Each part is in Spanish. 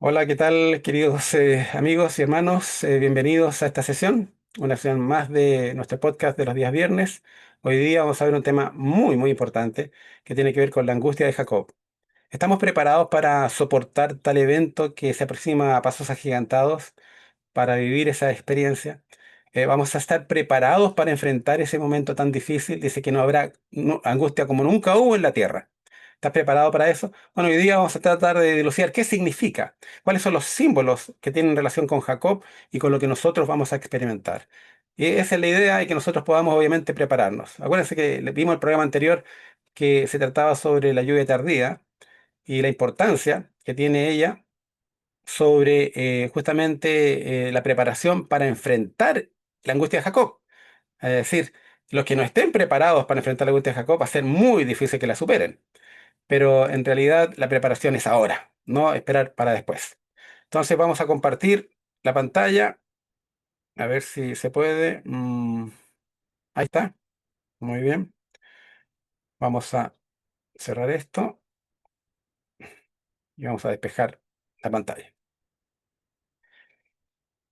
Hola, ¿qué tal, queridos amigos y hermanos? Bienvenidos a esta sesión, una sesión más de nuestro podcast de los días viernes. Hoy día vamos a ver un tema muy importante que tiene que ver con la angustia de Jacob. ¿Estamos preparados para soportar tal evento que se aproxima a pasos agigantados, para vivir esa experiencia? ¿Vamos a estar preparados para enfrentar ese momento tan difícil? Dice que no habrá angustia como nunca hubo en la tierra. ¿Estás preparado para eso? Bueno, hoy día vamos a tratar de dilucidar qué significa, cuáles son los símbolos que tienen relación con Jacob y con lo que nosotros vamos a experimentar. Y esa es la idea y que nosotros podamos obviamente prepararnos. Acuérdense que vimos el programa anterior que se trataba sobre la lluvia tardía y la importancia que tiene ella sobre justamente la preparación para enfrentar la angustia de Jacob. Es decir, los que no estén preparados para enfrentar la angustia de Jacob va a ser muy difícil que la superen. Pero en realidad la preparación es ahora, no esperar para después. Entonces vamos a compartir la pantalla, a ver si se puede. Ahí está, muy bien. Vamos a cerrar esto y vamos a despejar la pantalla.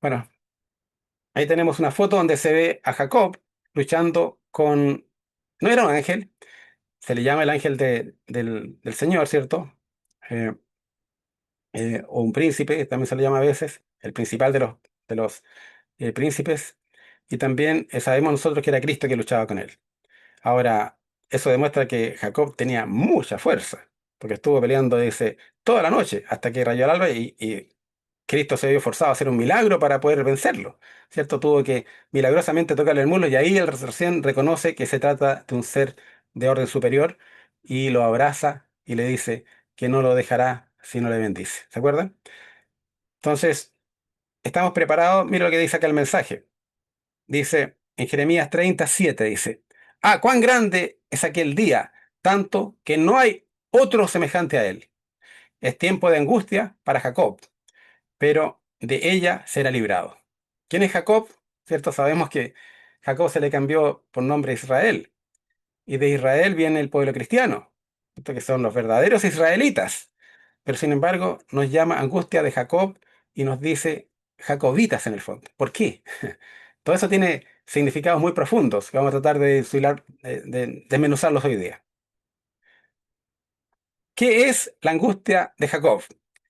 Bueno, ahí tenemos una foto donde se ve a Jacob luchando con... No era un ángel, se le llama el ángel del Señor, ¿cierto? Eh, o un príncipe, también se le llama a veces, el principal de los príncipes. Y también sabemos nosotros que era Cristo que luchaba con él. Ahora, eso demuestra que Jacob tenía mucha fuerza, porque estuvo peleando, dice, toda la noche hasta que rayó el alba y Cristo se vio forzado a hacer un milagro para poder vencerlo, ¿cierto? Tuvo que milagrosamente tocarle el muslo y ahí él recién reconoce que se trata de un ser de orden superior y lo abraza y le dice que no lo dejará si no le bendice. ¿Se acuerdan? Entonces, estamos preparados. Mira lo que dice acá el mensaje. Dice en Jeremías 37, dice, ah, cuán grande es aquel día, tanto que no hay otro semejante a él. Es tiempo de angustia para Jacob, pero de ella será librado. ¿Quién es Jacob? ¿Cierto? Sabemos que Jacob se le cambió por nombre Israel, y de Israel viene el pueblo cristiano, ¿cierto? Que son los verdaderos israelitas. Pero sin embargo, nos llama angustia de Jacob y nos dice jacobitas en el fondo. ¿Por qué? Todo eso tiene significados muy profundos que vamos a tratar de desmenuzarlos hoy día. ¿Qué es la angustia de Jacob?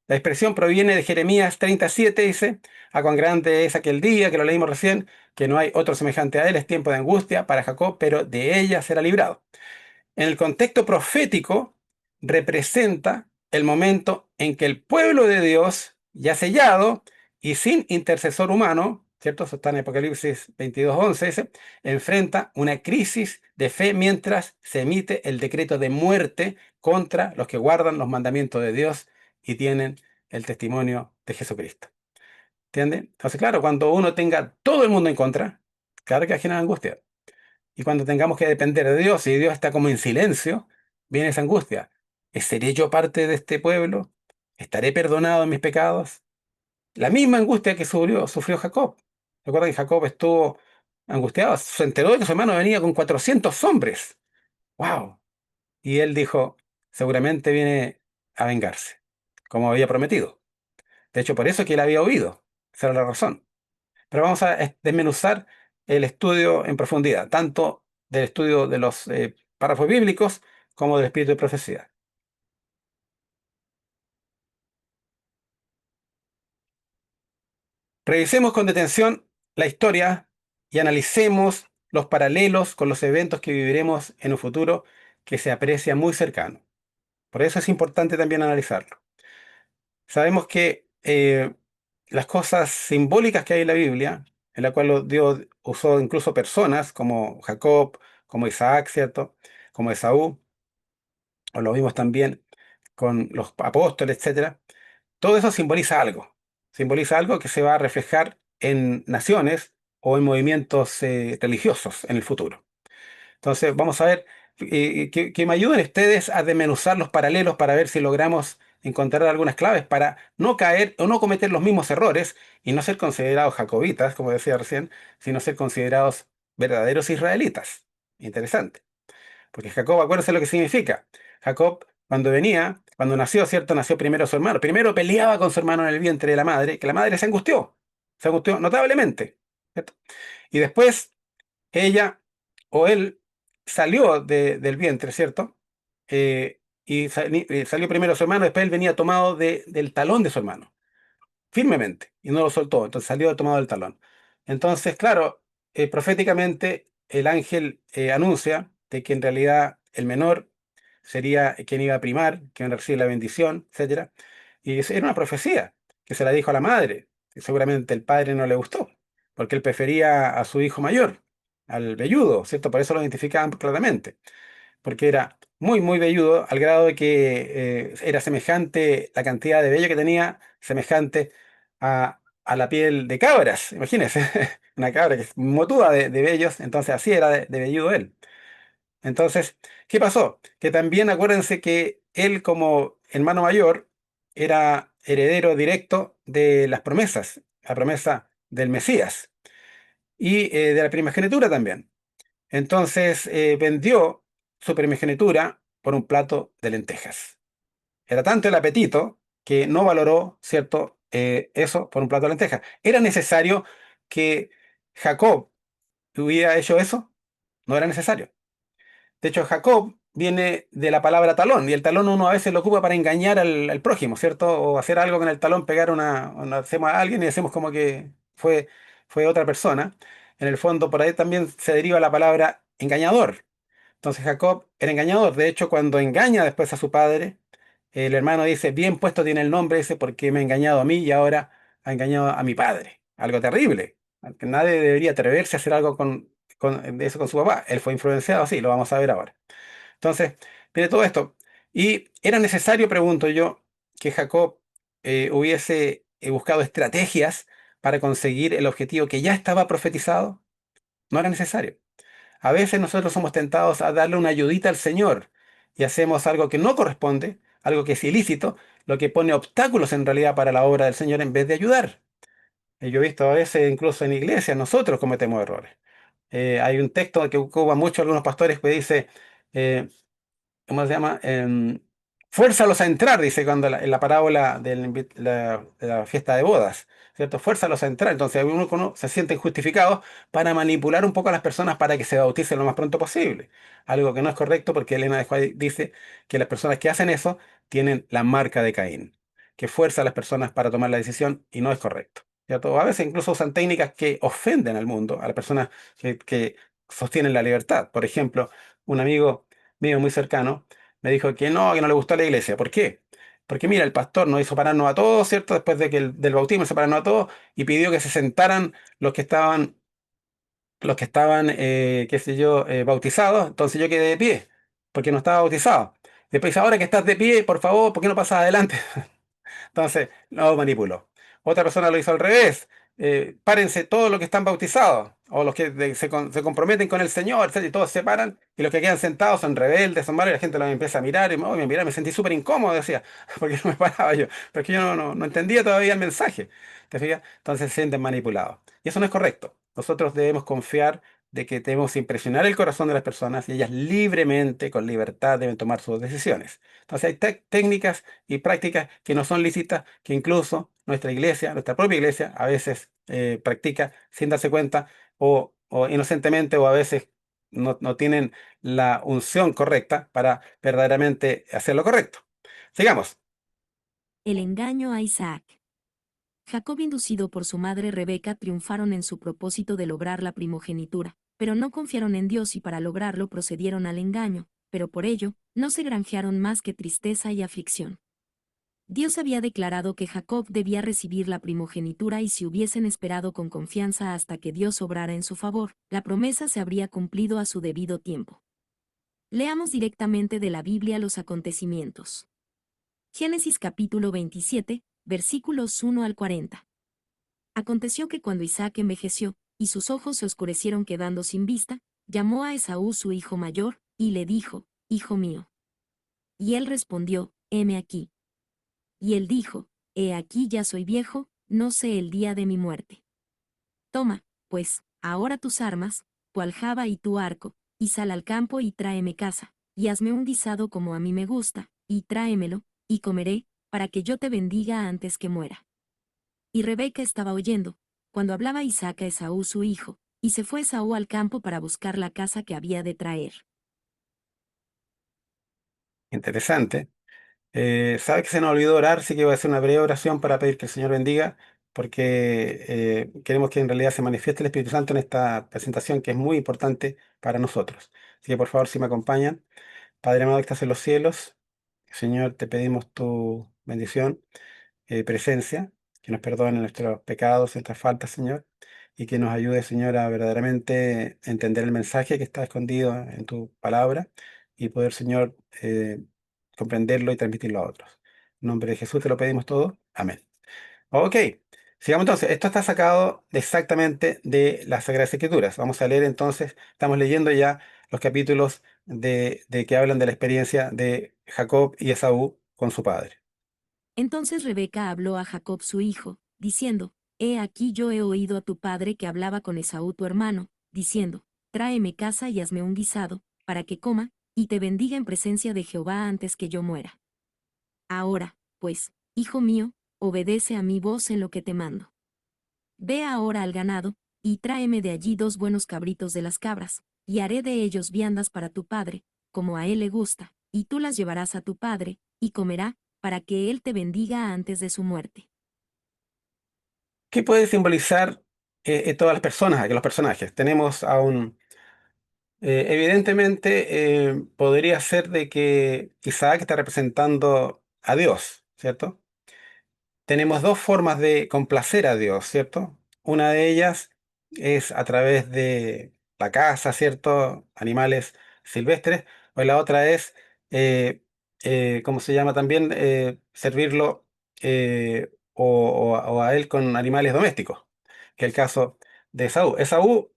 La expresión proviene de Jeremías 37, dice, a cuán grande es aquel día, que lo leímos recién, que no hay otro semejante a él, es tiempo de angustia para Jacob, pero de ella será librado. En el contexto profético, representa el momento en que el pueblo de Dios, ya sellado y sin intercesor humano, ¿cierto? Eso está en Apocalipsis 22:11, dice, enfrenta una crisis de fe mientras se emite el decreto de muerte contra los que guardan los mandamientos de Dios y tienen el testimonio de Jesucristo. ¿Entiende? Entonces, claro, cuando uno tenga todo el mundo en contra, claro que genera angustia. Y cuando tengamos que depender de Dios y Dios está como en silencio, viene esa angustia. ¿Seré yo parte de este pueblo? ¿Estaré perdonado en mis pecados? La misma angustia que sufrió Jacob. Recuerda que Jacob estuvo angustiado, se enteró de que su hermano venía con 400 hombres. ¡Wow! Y él dijo, seguramente viene a vengarse, como había prometido. De hecho, por eso que él había huido. Esa era la razón. Pero vamos a desmenuzar el estudio en profundidad, tanto del estudio de los párrafos bíblicos como del espíritu de profecía. Revisemos con detención la historia y analicemos los paralelos con los eventos que viviremos en un futuro que se aprecia muy cercano. Por eso es importante también analizarlo. Sabemos que las cosas simbólicas que hay en la Biblia, en la cual Dios usó incluso personas como Jacob, como Isaac, ¿cierto? Como Esaú, o lo vimos también con los apóstoles, etcétera. Todo eso simboliza algo que se va a reflejar en naciones o en movimientos religiosos en el futuro. Entonces, vamos a ver que me ayuden ustedes a desmenuzar los paralelos para ver si logramos encontrar algunas claves para no caer o no cometer los mismos errores y no ser considerados jacobitas, como decía recién, sino ser considerados verdaderos israelitas. Interesante. Porque Jacob, acuérdense lo que significa. Jacob, cuando venía, cuando nació, ¿cierto? Nació primero su hermano. Primero peleaba con su hermano en el vientre de la madre, que la madre se angustió notablemente, ¿cierto? Y después ella o él salió del vientre, ¿cierto? Salió primero su hermano, después él venía tomado del talón de su hermano firmemente y no lo soltó, entonces salió tomado del talón. Entonces, claro, proféticamente el ángel anuncia de que en realidad el menor sería quien iba a primar, quien iba a recibir la bendición, etcétera. Y era una profecía que se la dijo a la madre, que seguramente el padre no le gustó, porque él prefería a su hijo mayor, al velludo, ¿cierto? Por eso lo identificaban claramente porque era muy, muy velludo, al grado de que era semejante, la cantidad de vello que tenía, semejante a la piel de cabras, imagínense, una cabra que es motuda de vellos, entonces así era de velludo él. Entonces, ¿qué pasó? Que también acuérdense que él como hermano mayor era heredero directo de las promesas, la promesa del Mesías y de la primogenitura también. Entonces vendió su primogenitura por un plato de lentejas. Era tanto el apetito que no valoró, ¿cierto? Eso por un plato de lentejas. ¿Era necesario que Jacob hubiera hecho eso? No era necesario. De hecho, Jacob viene de la palabra talón, y el talón uno a veces lo ocupa para engañar al prójimo, ¿cierto? O hacer algo con el talón, pegar hacemos a alguien y hacemos como que fue otra persona. En el fondo, por ahí también se deriva la palabra engañador. Entonces Jacob era engañador. De hecho, cuando engaña después a su padre, el hermano dice, bien puesto tiene el nombre ese porque me ha engañado a mí y ahora ha engañado a mi padre. Algo terrible. Que nadie debería atreverse a hacer algo de eso con su papá. Él fue influenciado, sí, lo vamos a ver ahora. Entonces, viene todo esto. ¿Y era necesario, pregunto yo, que Jacob hubiese buscado estrategias para conseguir el objetivo que ya estaba profetizado? No era necesario. A veces nosotros somos tentados a darle una ayudita al Señor y hacemos algo que no corresponde, algo que es ilícito, lo que pone obstáculos en realidad para la obra del Señor en vez de ayudar. Y yo he visto a veces incluso en iglesias nosotros cometemos errores. Hay un texto que ocupan mucho algunos pastores que dice, eh, ¿cómo se llama? Fuérzalos a entrar, dice cuando en la parábola de la fiesta de bodas, ¿cierto? Fuérzalos a entrar. Entonces uno se sienten justificados para manipular un poco a las personas para que se bauticen lo más pronto posible. Algo que no es correcto porque Elena de White dice que las personas que hacen eso tienen la marca de Caín, que fuerza a las personas para tomar la decisión y no es correcto. ¿Cierto? A veces incluso usan técnicas que ofenden al mundo, a las personas que sostienen la libertad. Por ejemplo, un amigo mío muy cercano, me dijo que no le gustó la iglesia. ¿Por qué? Porque mira, el pastor nos hizo pararnos a todos, ¿cierto? Después de que del bautismo se pararnos a todos y pidió que se sentaran qué sé yo, bautizados. Entonces yo quedé de pie, porque no estaba bautizado. Después dice, ahora que estás de pie, por favor, ¿por qué no pasas adelante? Entonces, lo manipuló. Otra persona lo hizo al revés. Párense todos los que están bautizados o los que se comprometen con el Señor, etcétera, y todos se paran y los que quedan sentados son rebeldes, son malos y la gente los empieza a mirar y me mira, me sentí súper incómodo, decía, porque no me paraba yo, porque yo no entendía todavía el mensaje. ¿Te fijas? Entonces se sienten manipulados. Y eso no es correcto. Nosotros debemos confiar de que debemos impresionar el corazón de las personas y ellas libremente, con libertad, deben tomar sus decisiones. Entonces hay técnicas y prácticas que no son lícitas, que incluso nuestra iglesia, nuestra propia iglesia, a veces practica sin darse cuenta o inocentemente o a veces no tienen la unción correcta para verdaderamente hacer lo correcto. Sigamos. El engaño a Isaac. Jacob, inducido por su madre Rebeca, triunfaron en su propósito de lograr la primogenitura, pero no confiaron en Dios y para lograrlo procedieron al engaño, pero por ello, no se granjearon más que tristeza y aflicción. Dios había declarado que Jacob debía recibir la primogenitura y si hubiesen esperado con confianza hasta que Dios obrara en su favor, la promesa se habría cumplido a su debido tiempo. Leamos directamente de la Biblia los acontecimientos. Génesis capítulo 27, versículos 1 al 40. Aconteció que cuando Isaac envejeció, y sus ojos se oscurecieron quedando sin vista, llamó a Esaú su hijo mayor, y le dijo, Hijo mío. Y él respondió, Heme aquí. Y él dijo, He aquí ya soy viejo, no sé el día de mi muerte. Toma, pues, ahora tus armas, tu aljaba y tu arco, y sal al campo y tráeme caza, y hazme un guisado como a mí me gusta, y tráemelo, y comeré, para que yo te bendiga antes que muera. Y Rebeca estaba oyendo, cuando hablaba Isaac a Esaú su hijo, y se fue Esaú al campo para buscar la caza que había de traer. Interesante. Sabe que se nos olvidó orar, así que voy a hacer una breve oración para pedir que el Señor bendiga, porque queremos que en realidad se manifieste el Espíritu Santo en esta presentación que es muy importante para nosotros. Así que por favor, si me acompañan. Padre amado que estás en los cielos, Señor, te pedimos tu bendición, presencia, que nos perdone nuestros pecados, nuestras faltas, Señor, y que nos ayude, Señor, a verdaderamente entender el mensaje que está escondido en tu palabra y poder, Señor, comprenderlo y transmitirlo a otros. En nombre de Jesús te lo pedimos todo. Amén. Ok, sigamos entonces. Esto está sacado exactamente de las Sagradas Escrituras. Vamos a leer entonces, estamos leyendo ya los capítulos de que hablan de la experiencia de Jacob y Esaú con su padre. Entonces Rebeca habló a Jacob su hijo, diciendo, He aquí yo he oído a tu padre que hablaba con Esaú tu hermano, diciendo, Tráeme caza y hazme un guisado, para que coma, y te bendiga en presencia de Jehová antes que yo muera. Ahora, pues, hijo mío, obedece a mi voz en lo que te mando. Ve ahora al ganado, y tráeme de allí 2 buenos cabritos de las cabras, y haré de ellos viandas para tu padre, como a él le gusta, y tú las llevarás a tu padre, y comerá, para que él te bendiga antes de su muerte. ¿Qué puede simbolizar todas las personas, aquí los personajes? Tenemos a un, evidentemente, podría ser de que Isaac está representando a Dios, ¿cierto? Tenemos dos formas de complacer a Dios, ¿cierto? Una de ellas es a través de la caza, ¿cierto? Animales silvestres, o la otra es, ¿cómo se llama también? Servirlo o a él con animales domésticos, que es el caso de Esaú. Esaú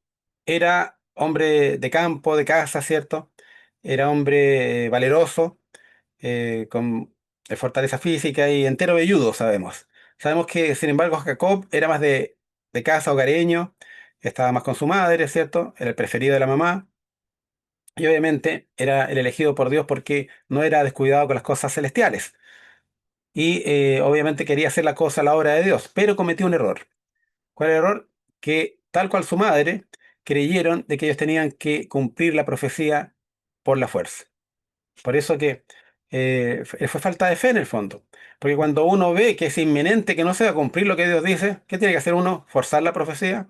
era hombre de campo, de casa, ¿cierto? Era hombre valeroso con fortaleza física y entero velludo, sabemos. Sabemos que, sin embargo, Jacob era más de casa, hogareño, estaba más con su madre, ¿cierto? Era el preferido de la mamá. Y obviamente era el elegido por Dios porque no era descuidado con las cosas celestiales. Y obviamente quería hacer la cosa a la obra de Dios, pero cometió un error. ¿Cuál era el error? Que tal cual su madre, creyeron de que ellos tenían que cumplir la profecía por la fuerza. Por eso que fue falta de fe en el fondo. Porque cuando uno ve que es inminente que no se va a cumplir lo que Dios dice, ¿qué tiene que hacer uno? ¿Forzar la profecía?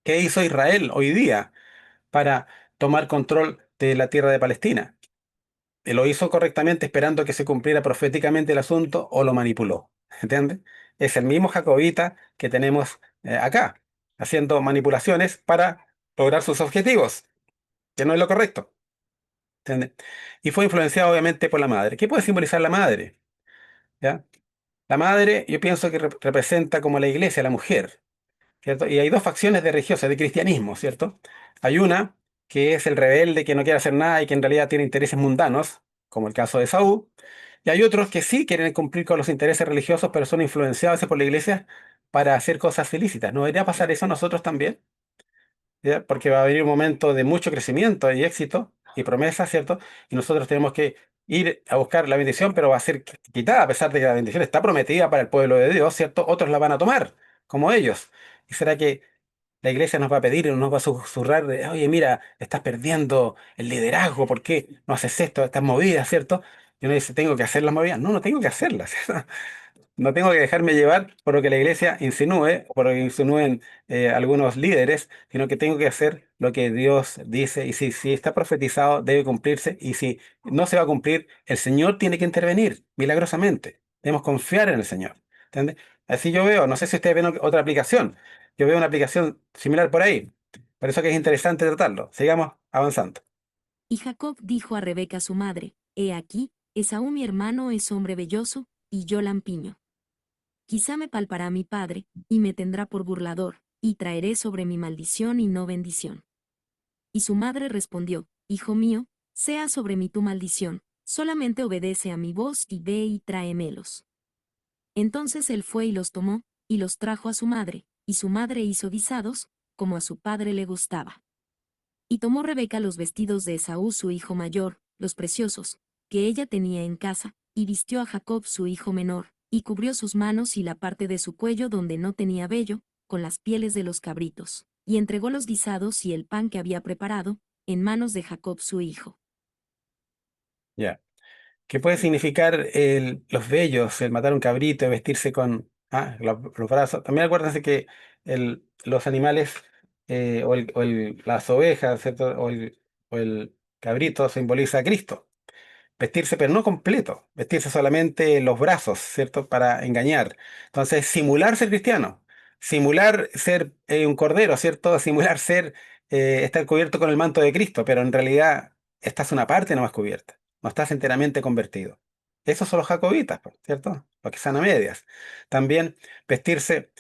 ¿Qué hizo Israel hoy día para tomar control de la tierra de Palestina? ¿Lo hizo correctamente esperando que se cumpliera proféticamente el asunto o lo manipuló? ¿Entiendes? Es el mismo jacobita que tenemos acá, haciendo manipulaciones para lograr sus objetivos, que no es lo correcto. ¿Entiendes? Y fue influenciado obviamente por la madre. ¿Qué puede simbolizar la madre? ¿Ya? La madre, yo pienso que representa como la iglesia, la mujer, ¿cierto? Y hay dos facciones de religiosas, de cristianismo, ¿cierto? Hay una que es el rebelde que no quiere hacer nada y que en realidad tiene intereses mundanos, como el caso de Saúl, y hay otros que sí quieren cumplir con los intereses religiosos, pero son influenciados por la iglesia para hacer cosas ilícitas. ¿No debería pasar eso a nosotros también? ¿Ya? Porque va a venir un momento de mucho crecimiento y éxito y promesa, ¿cierto? Y nosotros tenemos que ir a buscar la bendición, pero va a ser quitada, a pesar de que la bendición está prometida para el pueblo de Dios, ¿cierto? Otros la van a tomar, como ellos. ¿Y será que la iglesia nos va a pedir, nos va a susurrar de, oye, mira, estás perdiendo el liderazgo, ¿por qué no haces esto, estas movidas, ¿cierto? Y uno dice, tengo que hacer las movidas. No, no tengo que hacerlas. No tengo que dejarme llevar por lo que la iglesia insinúe, o por lo que insinúen algunos líderes, sino que tengo que hacer lo que Dios dice. Y si está profetizado, debe cumplirse. Y si no se va a cumplir, el Señor tiene que intervenir milagrosamente. Debemos confiar en el Señor. ¿Entiende? Así yo veo, no sé si ustedes ven otra aplicación. Yo veo una aplicación similar por ahí. Por eso que es interesante tratarlo. Sigamos avanzando. Y Jacob dijo a Rebeca su madre, He aquí, Esaú mi hermano es hombre velloso, y yo lampiño. Quizá me palpará mi padre, y me tendrá por burlador, y traeré sobre mi maldición y no bendición. Y su madre respondió, Hijo mío, sea sobre mí tu maldición, solamente obedece a mi voz y ve y tráemelos. Entonces él fue y los tomó, y los trajo a su madre, y su madre hizo guisados, como a su padre le gustaba. Y tomó Rebeca los vestidos de Esaú su hijo mayor, los preciosos, que ella tenía en casa, y vistió a Jacob su hijo menor, y cubrió sus manos y la parte de su cuello donde no tenía vello, con las pieles de los cabritos, y entregó los guisados y el pan que había preparado, en manos de Jacob su hijo. Ya. ¿Qué puede significar los vellos, el matar un cabrito, vestirse con los brazos? También acuérdense que los animales las ovejas, ¿cierto? O el cabrito simboliza a Cristo. Vestirse, pero no completo, vestirse solamente los brazos, ¿cierto? Para engañar. Entonces, simular ser cristiano, simular ser un cordero, ¿cierto? Simular ser, estar cubierto con el manto de Cristo, pero en realidad estás una parte nomás cubierta, no estás enteramente convertido. Esos son los jacobitas, pues, ¿cierto? Los que están a medias. También vestirse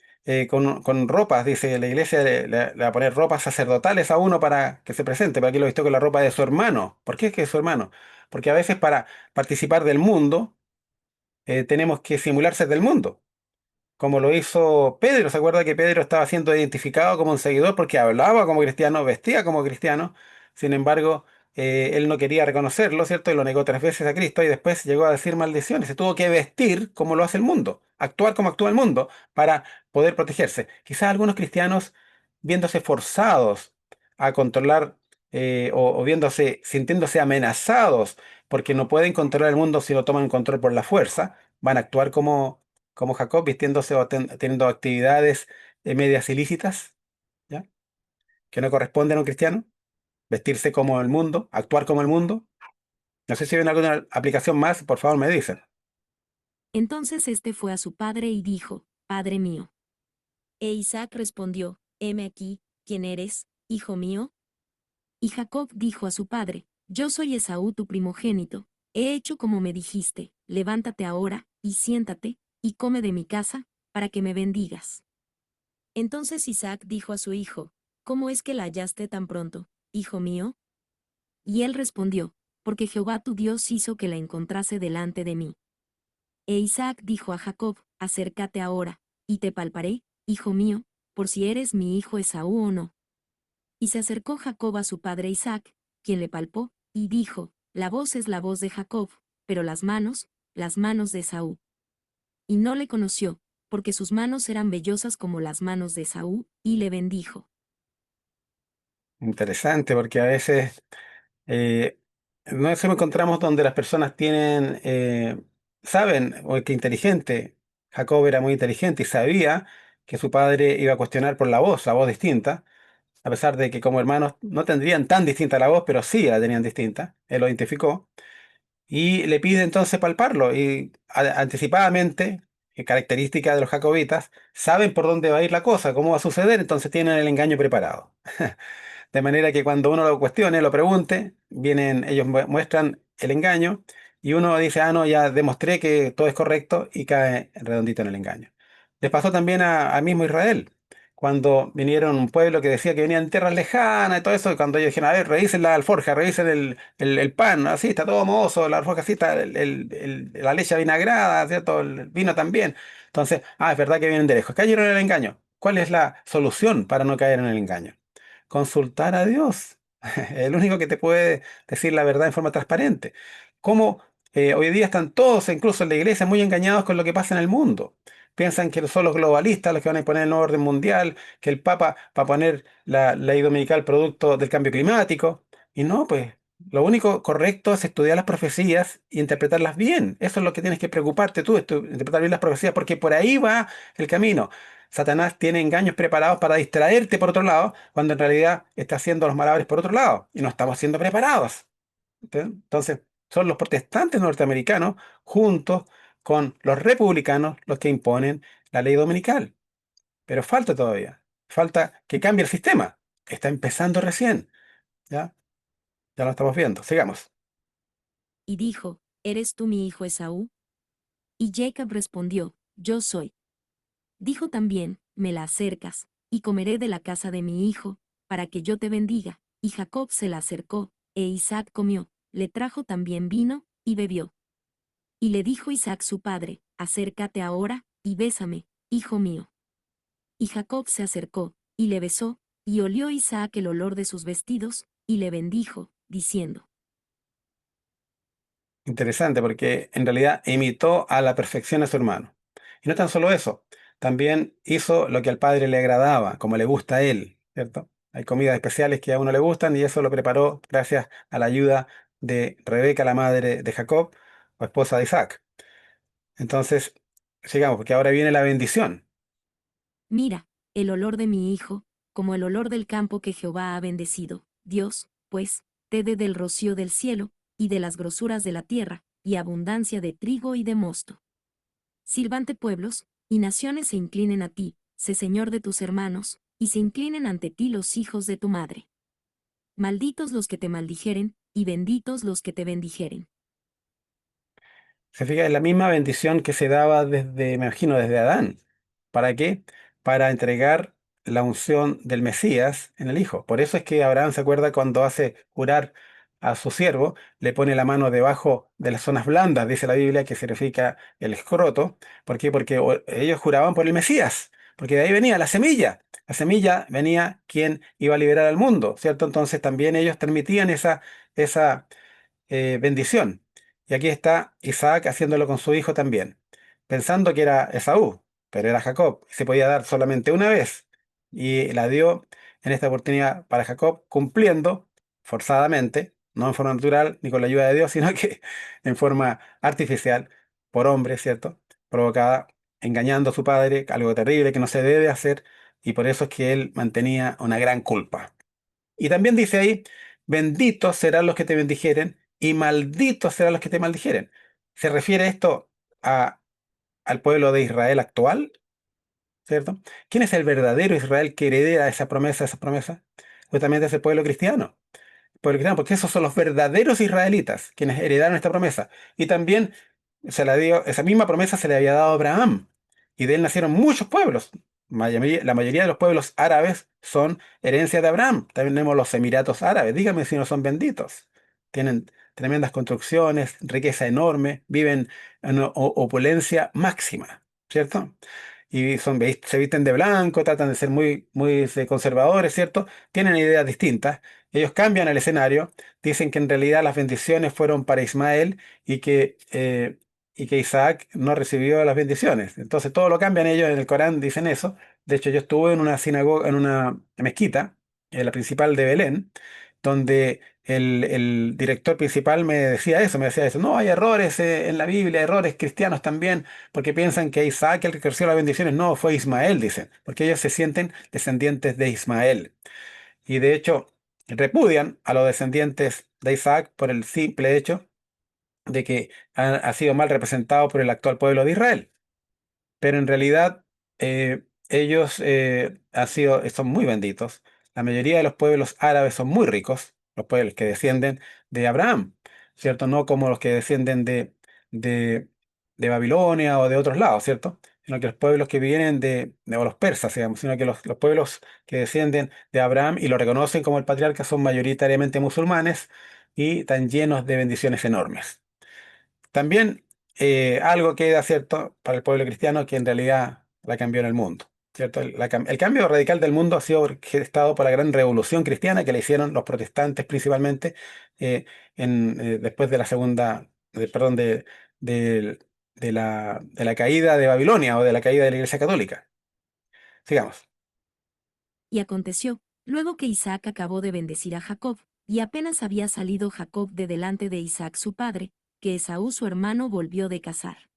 con ropas, dice la iglesia, le va a poner ropas sacerdotales a uno para que se presente, pero aquí lo he visto con la ropa de su hermano. ¿Por qué es que es su hermano? Porque a veces para participar del mundo tenemos que simular ser del mundo, como lo hizo Pedro. ¿Se acuerda que Pedro estaba siendo identificado como un seguidor porque hablaba como cristiano, vestía como cristiano? Sin embargo, él no quería reconocerlo, ¿cierto? Y lo negó 3 veces a Cristo y después llegó a decir maldiciones. Se tuvo que vestir como lo hace el mundo, actuar como actúa el mundo para poder protegerse. Quizás algunos cristianos, viéndose forzados a controlar o viéndose, sintiéndose amenazados porque no pueden controlar el mundo si lo toman en control por la fuerza, van a actuar como Jacob, vistiéndose o teniendo actividades medias ilícitas, ¿ya? Que no corresponden a un cristiano, vestirse como el mundo, actuar como el mundo. No sé si ven alguna aplicación más, por favor me dicen. Entonces este fue a su padre y dijo, Padre mío. E Isaac respondió, Heme aquí, ¿quién eres, hijo mío? Y Jacob dijo a su padre, Yo soy Esaú tu primogénito, he hecho como me dijiste, levántate ahora, y siéntate, y come de mi casa, para que me bendigas. Entonces Isaac dijo a su hijo, ¿Cómo es que la hallaste tan pronto, hijo mío? Y él respondió, Porque Jehová tu Dios hizo que la encontrase delante de mí. E Isaac dijo a Jacob, Acércate ahora, y te palparé, hijo mío, por si eres mi hijo Esaú o no. Y se acercó Jacob a su padre Isaac, quien le palpó, y dijo, La voz es la voz de Jacob, pero las manos de Esaú. Y no le conoció, porque sus manos eran vellosas como las manos de Esaú, y le bendijo. Interesante, porque a veces no nos encontramos donde las personas tienen, saben, o que inteligente. Jacob era muy inteligente y sabía que su padre iba a cuestionar por la voz distinta, a pesar de que como hermanos no tendrían tan distinta la voz, pero sí la tenían distinta. Él lo identificó. Y le pide entonces palparlo y anticipadamente, característica de los jacobitas, saben por dónde va a ir la cosa, cómo va a suceder, entonces tienen el engaño preparado. De manera que cuando uno lo cuestione, lo pregunte, vienen, ellos muestran el engaño y uno dice, no, ya demostré que todo es correcto y cae redondito en el engaño. Les pasó también a mismo Israel, cuando vinieron un pueblo que decía que venían de tierras lejanas y todo eso, y cuando ellos dijeron, a ver, revisen la alforja, revisen el pan, así está todo mozo, la alforja así está, la leche vinagrada, ¿cierto? El vino también. Entonces, es verdad que vienen de lejos. Cayeron en el engaño. ¿Cuál es la solución para no caer en el engaño? Consultar a Dios. El único que te puede decir la verdad en forma transparente. Como hoy día están todos, incluso en la iglesia, muy engañados con lo que pasa en el mundo. Piensan que son los globalistas los que van a imponer el nuevo orden mundial, que el Papa va a poner la ley dominical producto del cambio climático. Y no, pues, lo único correcto es estudiar las profecías y interpretarlas bien. Eso es lo que tienes que preocuparte tú, interpretar bien las profecías, porque por ahí va el camino. Satanás tiene engaños preparados para distraerte por otro lado, cuando en realidad está haciendo los malabares por otro lado y no estamos siendo preparados. Entonces, son los protestantes norteamericanos juntos con los republicanos los que imponen la ley dominical. Pero falta todavía, falta que cambie el sistema. Está empezando recién, ¿ya? Ya lo estamos viendo. Sigamos. Y dijo, ¿Eres tú mi hijo Esaú? Y Jacob respondió, Yo soy. Dijo también, Me la acercas, y comeré de la casa de mi hijo, para que yo te bendiga. Y Jacob se la acercó, e Isaac comió, le trajo también vino, y bebió. Y le dijo Isaac su padre, Acércate ahora, y bésame, hijo mío. Y Jacob se acercó, y le besó, y olió Isaac el olor de sus vestidos, y le bendijo, diciendo, Interesante, porque en realidad imitó a la perfección a su hermano. Y no tan solo eso, también hizo lo que al padre le agradaba, como le gusta a él, ¿cierto? Hay comidas especiales que a uno le gustan y eso lo preparó gracias a la ayuda de Rebeca, la madre de Jacob, o esposa de Isaac. Entonces, sigamos, porque ahora viene la bendición. Mira, el olor de mi hijo, como el olor del campo que Jehová ha bendecido. Dios, pues, te dé del rocío del cielo, y de las grosuras de la tierra, y abundancia de trigo y de mosto. Sirvante pueblos, y naciones se inclinen a ti, sé Señor de tus hermanos, y se inclinen ante ti los hijos de tu madre. Malditos los que te maldijeren, y benditos los que te bendijeren. Se fija, es la misma bendición que se daba desde, me imagino, desde Adán. ¿Para qué? Para entregar la unción del Mesías en el Hijo. Por eso es que Abraham se acuerda cuando hace jurar a su siervo, le pone la mano debajo de las zonas blandas, dice la Biblia, que significa el escroto. ¿Por qué? Porque ellos juraban por el Mesías, porque de ahí venía la semilla. La semilla venía quien iba a liberar al mundo, ¿cierto? Entonces también ellos transmitían esa bendición. Y aquí está Isaac haciéndolo con su hijo también, pensando que era Esaú, pero era Jacob, y se podía dar solamente una vez. Y la dio en esta oportunidad para Jacob, cumpliendo forzadamente, no en forma natural ni con la ayuda de Dios, sino que en forma artificial, por hombre, ¿cierto? Provocada, engañando a su padre, algo terrible que no se debe hacer, y por eso es que él mantenía una gran culpa. Y también dice ahí, benditos serán los que te bendijeren y malditos serán los que te maldijeren. ¿Se refiere esto a, al pueblo de Israel actual? ¿Cierto? ¿Quién es el verdadero Israel que heredera esa promesa, esa promesa? Justamente es el pueblo cristiano. Pueblo cristiano, porque esos son los verdaderos israelitas quienes heredaron esta promesa. Y también se la dio, esa misma promesa se le había dado a Abraham. Y de él nacieron muchos pueblos. La mayoría de los pueblos árabes son herencia de Abraham. También tenemos los Emiratos Árabes. Dígame si no son benditos. Tienen tremendas construcciones, riqueza enorme, viven en opulencia máxima, ¿cierto? Y se visten de blanco, tratan de ser muy conservadores, ¿cierto? Tienen ideas distintas. Ellos cambian el escenario, dicen que en realidad las bendiciones fueron para Ismael y que Isaac no recibió las bendiciones. Entonces todo lo cambian ellos en el Corán, dicen eso. De hecho, yo estuve en una sinagoga, en una mezquita, en la principal de Belén, donde el director principal me decía eso. No, hay errores en la Biblia, errores cristianos también, porque piensan que Isaac el que recibió las bendiciones. No, fue Ismael, dicen, porque ellos se sienten descendientes de Ismael. Y de hecho, repudian a los descendientes de Isaac por el simple hecho de que ha sido mal representado por el actual pueblo de Israel. Pero en realidad ellos son muy benditos. La mayoría de los pueblos árabes son muy ricos, los pueblos que descienden de Abraham, ¿cierto? No como los que descienden de, de Babilonia o de otros lados, ¿cierto? Sino que los pueblos que vienen o los persas, digamos, sino que los pueblos que descienden de Abraham y lo reconocen como el patriarca son mayoritariamente musulmanes y están llenos de bendiciones enormes. También algo que era cierto para el pueblo cristiano que en realidad la cambió en el mundo, ¿cierto? El cambio radical del mundo ha sido gestado por la gran revolución cristiana que le hicieron los protestantes principalmente después de la segunda, perdón, de la caída de Babilonia o de la caída de la Iglesia Católica. Sigamos. Y aconteció, luego que Isaac acabó de bendecir a Jacob, y apenas había salido Jacob de delante de Isaac su padre, que Esaú su hermano volvió de cazar.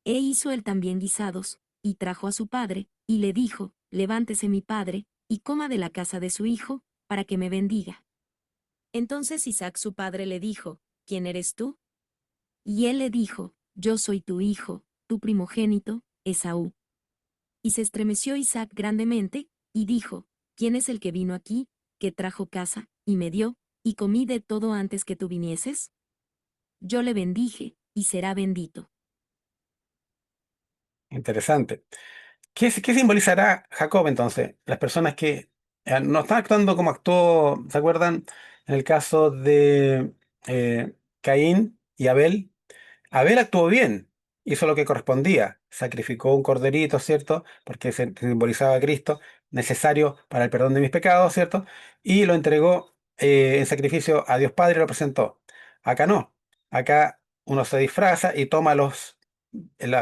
E hizo él también guisados, y trajo a su padre, y le dijo, levántese mi padre, y coma de la casa de su hijo, para que me bendiga. Entonces Isaac su padre le dijo, ¿quién eres tú? Y él le dijo, yo soy tu hijo, tu primogénito, Esaú. Y se estremeció Isaac grandemente, y dijo, ¿quién es el que vino aquí, que trajo casa, y me dio, y comí de todo antes que tú vinieses? Yo le bendije, y será bendito. Interesante. ¿Qué simbolizará Jacob entonces? Las personas que no están actuando como actuó, ¿se acuerdan? En el caso de Caín y Abel. Abel actuó bien, hizo lo que correspondía, sacrificó un corderito, ¿cierto? Porque se simbolizaba a Cristo, necesario para el perdón de mis pecados, ¿cierto? Y lo entregó en sacrificio a Dios Padre y lo presentó. Acá no. acá uno se disfraza y toma las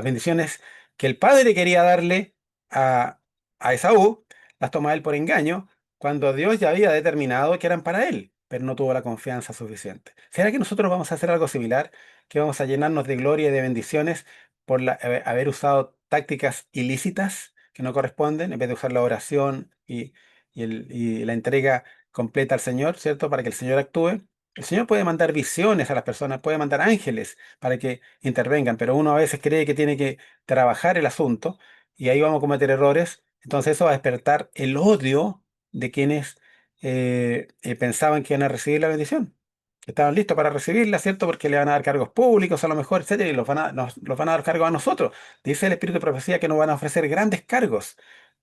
bendiciones que el padre quería darle a, a Esaú, las toma él por engaño, cuando Dios ya había determinado que eran para él, pero no tuvo la confianza suficiente. ¿Será que nosotros vamos a hacer algo similar? ¿Que vamos a llenarnos de gloria y de bendiciones por haber usado tácticas ilícitas que no corresponden, en vez de usar la oración y la entrega completa al Señor, ¿cierto? Para que el Señor actúe. El Señor puede mandar visiones a las personas, puede mandar ángeles para que intervengan, pero uno a veces cree que tiene que trabajar el asunto y ahí vamos a cometer errores. Entonces eso va a despertar el odio de quienes pensaban que iban a recibir la bendición, que estaban listos para recibirla, ¿cierto? Porque le van a dar cargos públicos a lo mejor, etcétera, y los van a dar cargos a nosotros. Dice el Espíritu de Profecía que nos van a ofrecer grandes cargos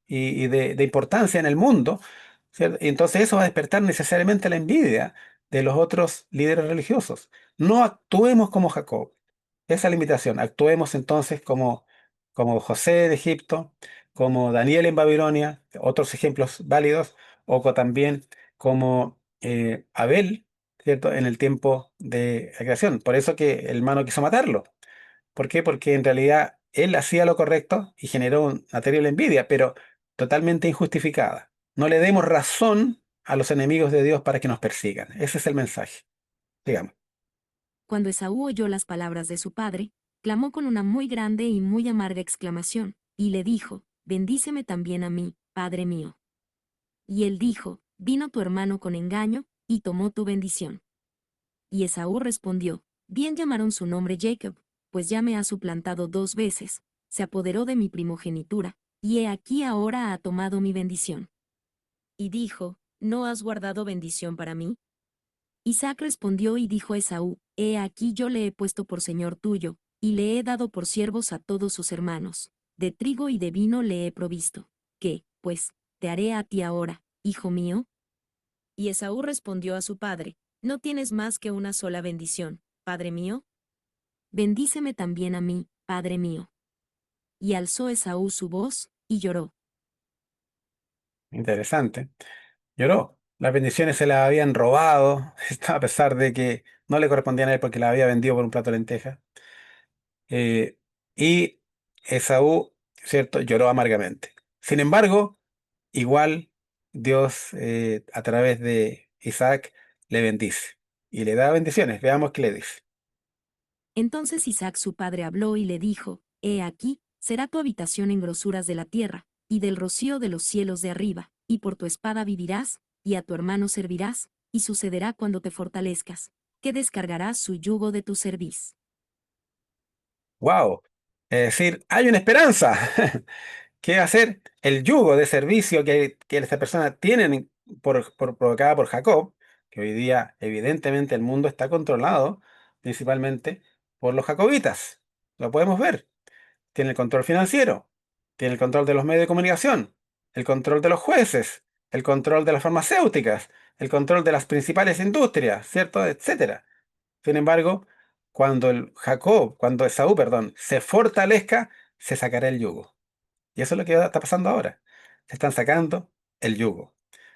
y de importancia en el mundo, ¿cierto? Y entonces eso va a despertar necesariamente la envidia de los otros líderes religiosos. No actuemos como Jacob. Esa es la invitación. Actuemos entonces como José de Egipto, como Daniel en Babilonia, otros ejemplos válidos, también como Abel, ¿cierto? En el tiempo de la creación. Por eso que el hermano quiso matarlo. ¿Por qué? Porque en realidad él hacía lo correcto y generó una terrible envidia, pero totalmente injustificada. No le demos razón a los enemigos de Dios para que nos persigan. Ese es el mensaje. Digamos. Cuando Esaú oyó las palabras de su padre, clamó con una muy grande y muy amarga exclamación, y le dijo, bendíceme también a mí, padre mío. Y él dijo, vino tu hermano con engaño, y tomó tu bendición. Y Esaú respondió, bien llamaron su nombre Jacob, pues ya me ha suplantado 2 veces, se apoderó de mi primogenitura, y he aquí ahora ha tomado mi bendición. Y dijo, ¿no has guardado bendición para mí? Isaac respondió y dijo a Esaú, he aquí yo le he puesto por señor tuyo, y le he dado por siervos a todos sus hermanos, de trigo y de vino le he provisto. ¿Qué, pues, te haré a ti ahora, hijo mío? Y Esaú respondió a su padre, no tienes más que una sola bendición, padre mío. Bendíceme también a mí, padre mío. Y alzó Esaú su voz, y lloró. Interesante. Lloró. Las bendiciones se las habían robado, a pesar de que no le correspondían a él porque las había vendido por un plato de lentejas. Eh, y Esaú, ¿cierto? Lloró amargamente. Sin embargo, igual Dios a través de Isaac le bendice y le da bendiciones. Veamos qué le dice. Entonces Isaac su padre habló y le dijo, he aquí, será tu habitación en grosuras de la tierra, y del rocío de los cielos de arriba, y por tu espada vivirás, y a tu hermano servirás, y sucederá cuando te fortalezcas, que descargarás su yugo de tu cerviz. ¡Wow! Es decir, hay una esperanza. ¿Qué hacer? El yugo de servicio que esta persona tiene provocada por Jacob, que hoy día evidentemente el mundo está controlado principalmente por los jacobitas. Lo podemos ver. Tiene el control financiero, tiene el control de los medios de comunicación, el control de los jueces, el control de las farmacéuticas, el control de las principales industrias, ¿cierto? Etcétera. Sin embargo, cuando Esaú, perdón, se fortalezca, se sacará el yugo. Y eso es lo que está pasando ahora. Se están sacando el yugo,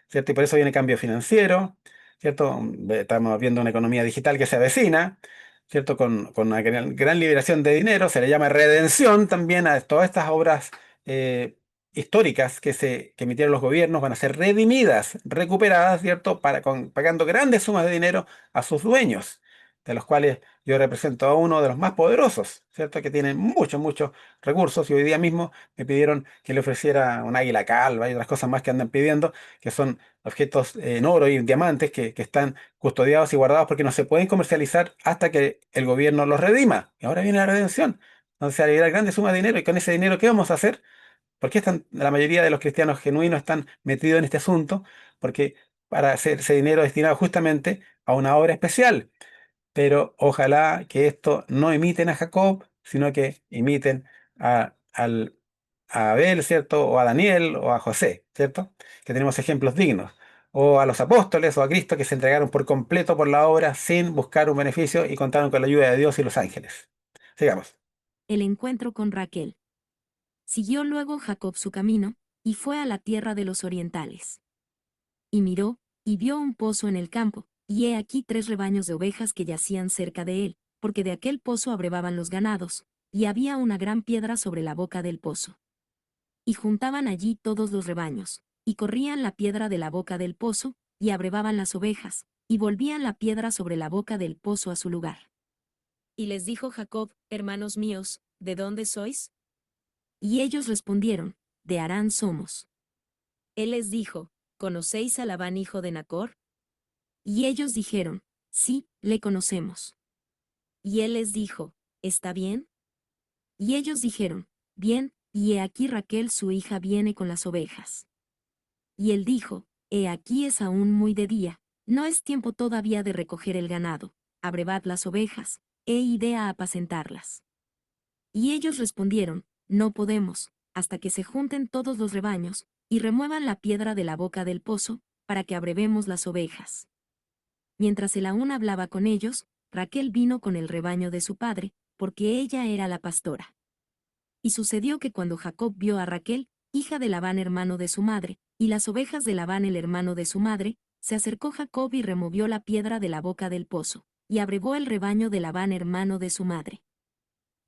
¿cierto? Y por eso viene cambio financiero, ¿cierto? Estamos viendo una economía digital que se avecina, ¿cierto? Con una gran liberación de dinero, se le llama redención también a todas estas obras eh, históricas que emitieron los gobiernos, van a ser redimidas, recuperadas, ¿cierto? Pagando grandes sumas de dinero a sus dueños, de los cuales yo represento a uno de los más poderosos, ¿cierto? Que tienen muchos, muchos recursos y hoy día mismo me pidieron que le ofreciera un águila calva y otras cosas más que andan pidiendo, que son objetos en oro y en diamantes que están custodiados y guardados porque no se pueden comercializar hasta que el gobierno los redima. Y ahora viene la redención. Entonces, se va a liberar grandes sumas de dinero y con ese dinero, ¿qué vamos a hacer? ¿Por qué la mayoría de los cristianos genuinos están metidos en este asunto? Porque para hacer ese dinero destinado justamente a una obra especial, pero ojalá que esto no imiten a Jacob, sino que imiten a Abel, ¿cierto? O a Daniel o a José, ¿cierto? Que tenemos ejemplos dignos. O a los apóstoles o a Cristo que se entregaron por completo por la obra sin buscar un beneficio y contaron con la ayuda de Dios y los ángeles. Sigamos. El encuentro con Raquel. Siguió luego Jacob su camino, y fue a la tierra de los orientales. Y miró, y vio un pozo en el campo, y he aquí 3 rebaños de ovejas que yacían cerca de él, porque de aquel pozo abrevaban los ganados, y había una gran piedra sobre la boca del pozo. Y juntaban allí todos los rebaños, y corrían la piedra de la boca del pozo, y abrevaban las ovejas, y volvían la piedra sobre la boca del pozo a su lugar. Y les dijo Jacob: Hermanos míos, ¿de dónde sois? Y ellos respondieron: De Harán somos. Él les dijo: ¿Conocéis a Labán hijo de Nachor? Y ellos dijeron: Sí, le conocemos. Y él les dijo: ¿Está bien? Y ellos dijeron: Bien, y he aquí Raquel su hija viene con las ovejas. Y él dijo: He aquí es aún muy de día, no es tiempo todavía de recoger el ganado, abrevad las ovejas, e id a apacentarlas. Y ellos respondieron: No podemos, hasta que se junten todos los rebaños, y remuevan la piedra de la boca del pozo, para que abrevemos las ovejas. Mientras el aún hablaba con ellos, Raquel vino con el rebaño de su padre, porque ella era la pastora. Y sucedió que cuando Jacob vio a Raquel, hija de Labán hermano de su madre, y las ovejas de Labán el hermano de su madre, se acercó Jacob y removió la piedra de la boca del pozo, y abrevó el rebaño de Labán hermano de su madre.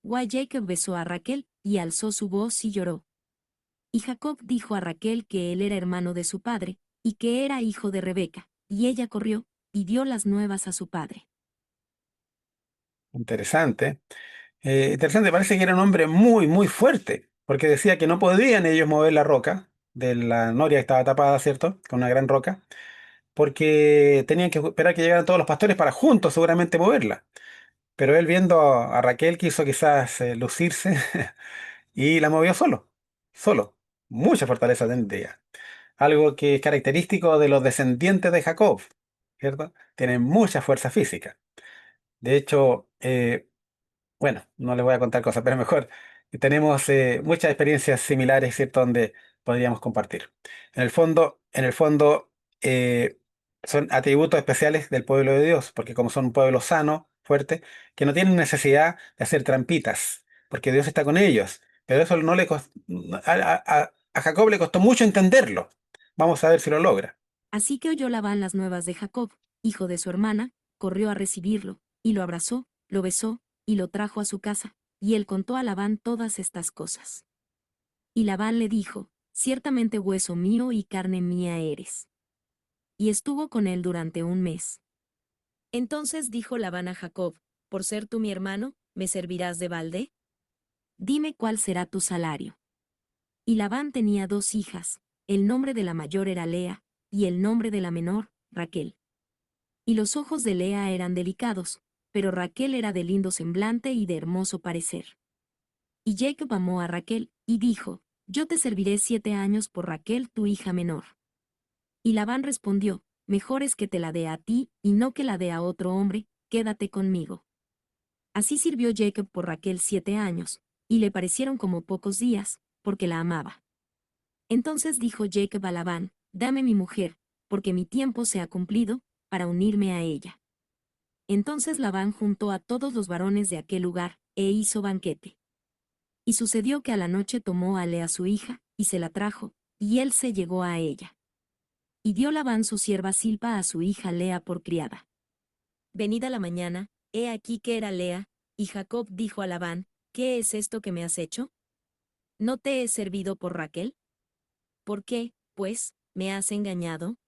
Jacob besó a Raquel, y alzó su voz y lloró. Y Jacob dijo a Raquel que él era hermano de su padre, y que era hijo de Rebeca, y ella corrió, y dio las nuevas a su padre. Interesante. Interesante, parece que era un hombre muy, muy fuerte, porque decía que no podían ellos mover la roca de la noria que estaba tapada, ¿cierto? Con una gran roca, porque tenían que esperar que llegaran todos los pastores para juntos seguramente moverla. Pero él viendo a Raquel quiso quizás lucirse y la movió solo, solo. Mucha fortaleza tendría. Algo que es característico de los descendientes de Jacob, ¿cierto? Tienen mucha fuerza física. De hecho, bueno, no les voy a contar cosas, pero mejor tenemos muchas experiencias similares, ¿cierto? Donde podríamos compartir. En el fondo, eh, son atributos especiales del pueblo de Dios, porque como son un pueblo sano, fuerte, que no tienen necesidad de hacer trampitas, porque Dios está con ellos. Pero eso no le a Jacob le costó mucho entenderlo. Vamos a ver si lo logra. Así que oyó Labán las nuevas de Jacob, hijo de su hermana, corrió a recibirlo, y lo abrazó, lo besó, y lo trajo a su casa, y él contó a Labán todas estas cosas. Y Labán le dijo: Ciertamente hueso mío y carne mía eres. Y estuvo con él durante un mes. Entonces dijo Labán a Jacob: Por ser tú mi hermano, ¿me servirás de balde? Dime cuál será tu salario. Y Labán tenía dos hijas, el nombre de la mayor era Lea, y el nombre de la menor, Raquel. Y los ojos de Lea eran delicados, pero Raquel era de lindo semblante y de hermoso parecer. Y Jacob amó a Raquel, y dijo: Yo te serviré 7 años por Raquel tu hija menor. Y Labán respondió: Mejor es que te la dé a ti, y no que la dé a otro hombre, quédate conmigo. Así sirvió Jacob por Raquel 7 años, y le parecieron como pocos días, porque la amaba. Entonces dijo Jacob a Labán: Dame mi mujer, porque mi tiempo se ha cumplido, para unirme a ella. Entonces Labán juntó a todos los varones de aquel lugar, e hizo banquete. Y sucedió que a la noche tomó a Lea su hija, y se la trajo, y él se llegó a ella. Y dio Labán su sierva Silpa a su hija Lea por criada. Venida la mañana, he aquí que era Lea, y Jacob dijo a Labán: ¿Qué es esto que me has hecho? ¿No te he servido por Raquel? ¿Por qué, pues, me has engañado?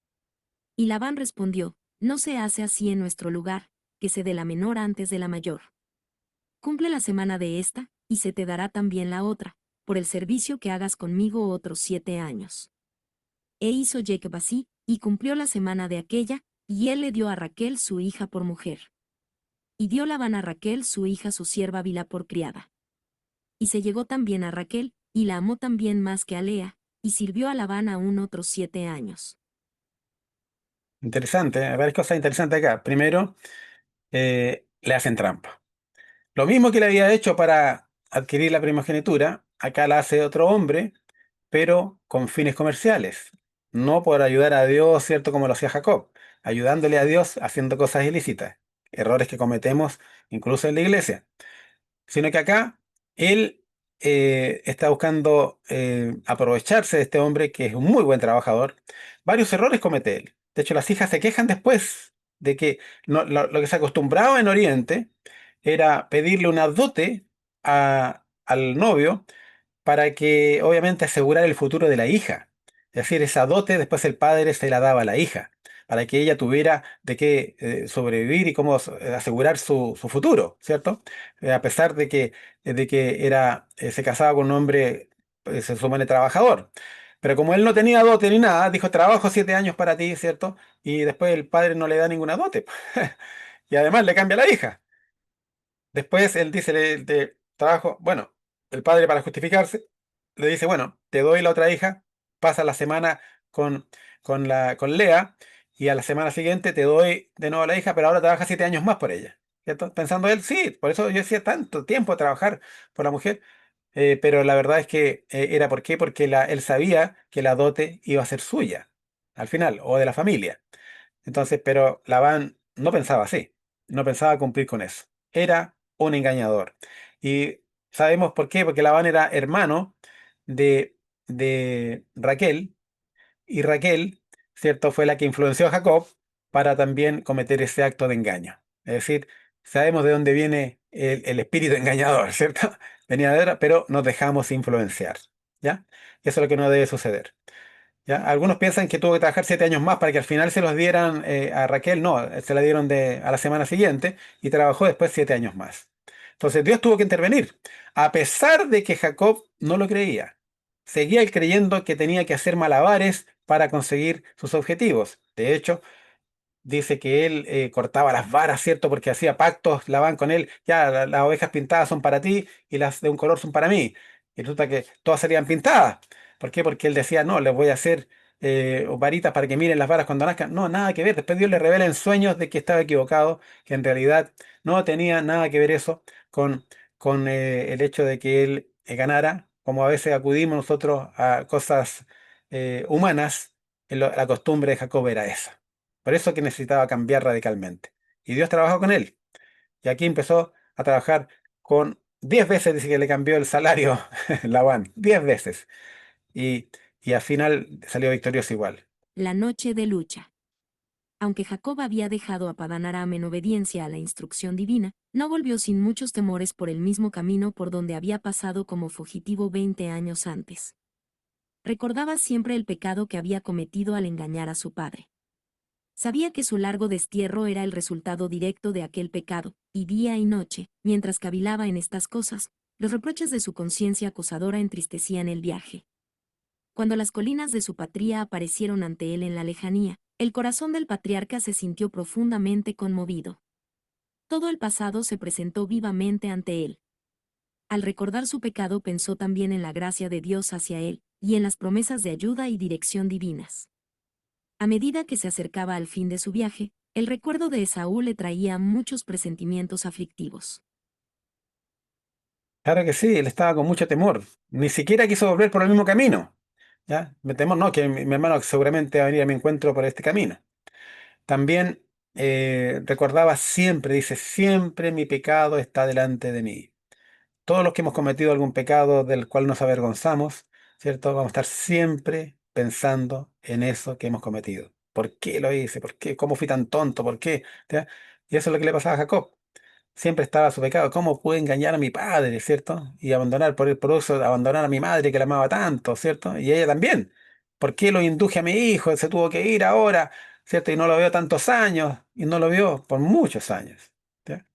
Y Labán respondió: No se hace así en nuestro lugar, que se dé la menor antes de la mayor. Cumple la semana de esta, y se te dará también la otra, por el servicio que hagas conmigo otros 7 años. E hizo Jacob así, y cumplió la semana de aquella, y él le dio a Raquel su hija por mujer. Y dio Labán a Raquel su hija su sierva Bilha por criada. Y se llegó también a Raquel, y la amó también más que a Lea, y sirvió a Labán aún otros 7 años. Interesante, hay varias cosas interesantes acá. Primero, le hacen trampa. Lo mismo que le había hecho para adquirir la primogenitura, acá la hace otro hombre, pero con fines comerciales. No por ayudar a Dios, ¿cierto? Como lo hacía Jacob, ayudándole a Dios haciendo cosas ilícitas, errores que cometemos incluso en la iglesia. Sino que acá él está buscando aprovecharse de este hombre que es un muy buen trabajador. Varios errores comete él. De hecho, las hijas se quejan después de que lo que se acostumbraba en Oriente era pedirle una dote al novio para que obviamente asegurar el futuro de la hija. Es decir, esa dote después el padre se la daba a la hija, para que ella tuviera de qué sobrevivir y cómo asegurar su futuro, ¿cierto? A pesar de que se casaba con un hombre, se supone trabajador. Pero como él no tenía dote ni nada, dijo, trabajo 7 años para ti, ¿cierto? Y después el padre no le da ninguna dote. Y además le cambia a la hija. Después él dice, de trabajo, bueno, el padre para justificarse, le dice, bueno, te doy la otra hija, pasa la semana con, con Lea, y a la semana siguiente te doy de nuevo la hija, pero ahora trabaja 7 años más por ella. ¿Cierto? Pensando él, sí, por eso yo decía tanto tiempo trabajar por la mujer, pero la verdad es que era ¿por qué? Porque él sabía que la dote iba a ser suya, al final, o de la familia. Entonces, pero Labán no pensaba así, no pensaba cumplir con eso. Era un engañador. Y sabemos por qué, porque Labán era hermano de, de Raquel, y Raquel, ¿cierto?, fue la que influenció a Jacob para también cometer ese acto de engaño. Es decir, sabemos de dónde viene el espíritu engañador, ¿cierto? Venía de ahora, pero nos dejamos influenciar, ¿ya? Eso es lo que no debe suceder. ¿Ya? Algunos piensan que tuvo que trabajar 7 años más para que al final se los dieran a Raquel. No, se la dieron a la semana siguiente y trabajó después 7 años más. Entonces Dios tuvo que intervenir, a pesar de que Jacob no lo creía. Seguía él creyendo que tenía que hacer malabares para conseguir sus objetivos. De hecho, dice que él cortaba las varas, ¿cierto? Porque hacía pactos, Labán con él, ya las ovejas pintadas son para ti y las de un color son para mí. Y resulta que todas salían pintadas. ¿Por qué? Porque él decía, no, les voy a hacer varitas para que miren las varas cuando nazcan. No, nada que ver. Después Dios le revela en sueños de que estaba equivocado, que en realidad no tenía nada que ver eso con el hecho de que él ganara, como a veces acudimos nosotros a cosas humanas, la costumbre de Jacob era esa. Por eso que necesitaba cambiar radicalmente. Y Dios trabajó con él. Y aquí empezó a trabajar con 10 veces, dice que le cambió el salario Labán, 10 veces. Y, y al final salió victorioso igual. La noche de lucha. Aunque Jacob había dejado a Padán Aram en obediencia a la instrucción divina, no volvió sin muchos temores por el mismo camino por donde había pasado como fugitivo 20 años antes. Recordaba siempre el pecado que había cometido al engañar a su padre. Sabía que su largo destierro era el resultado directo de aquel pecado, y día y noche, mientras cavilaba en estas cosas, los reproches de su conciencia acusadora entristecían el viaje. Cuando las colinas de su patria aparecieron ante él en la lejanía, el corazón del patriarca se sintió profundamente conmovido. Todo el pasado se presentó vivamente ante él. Al recordar su pecado pensó también en la gracia de Dios hacia él, y en las promesas de ayuda y dirección divinas. A medida que se acercaba al fin de su viaje, el recuerdo de Esaú le traía muchos presentimientos aflictivos. Claro que sí, él estaba con mucho temor. Ni siquiera quiso volver por el mismo camino. ¿Ya? Me temo, no, que mi hermano seguramente va a venir a mi encuentro por este camino. También recordaba siempre, dice, siempre mi pecado está delante de mí. Todos los que hemos cometido algún pecado del cual nos avergonzamos, ¿cierto? Vamos a estar siempre pensando en eso que hemos cometido. ¿Por qué lo hice? ¿Por qué? ¿Cómo fui tan tonto? ¿Por qué? ¿Ya? Y eso es lo que le pasaba a Jacob. Siempre estaba su pecado. ¿Cómo pude engañar a mi padre, ¿cierto? Y abandonar por eso, abandonar a mi madre que la amaba tanto, ¿cierto? Y ella también. ¿Por qué lo induje a mi hijo? Se tuvo que ir ahora, ¿cierto? Y no lo veo tantos años. Y no lo vio por muchos años. ¿Ya?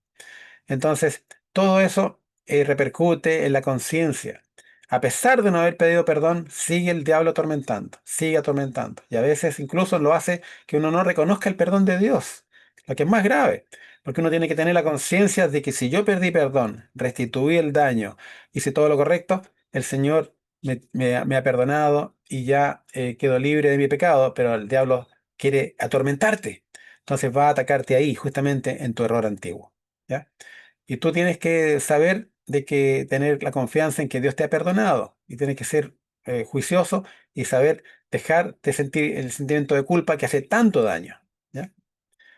Entonces, todo eso repercute en la conciencia. A pesar de no haber pedido perdón, sigue el diablo atormentando, sigue atormentando. Y a veces incluso lo hace que uno no reconozca el perdón de Dios, lo que es más grave, porque uno tiene que tener la conciencia de que si yo perdí perdón, restituí el daño, hice todo lo correcto, el Señor me ha perdonado y ya quedo libre de mi pecado, pero el diablo quiere atormentarte. Entonces va a atacarte ahí, justamente en tu error antiguo. ¿Ya? Y tú tienes que saber de que tener la confianza en que Dios te ha perdonado y tienes que ser juicioso y saber dejar de sentir el sentimiento de culpa que hace tanto daño. ¿Ya?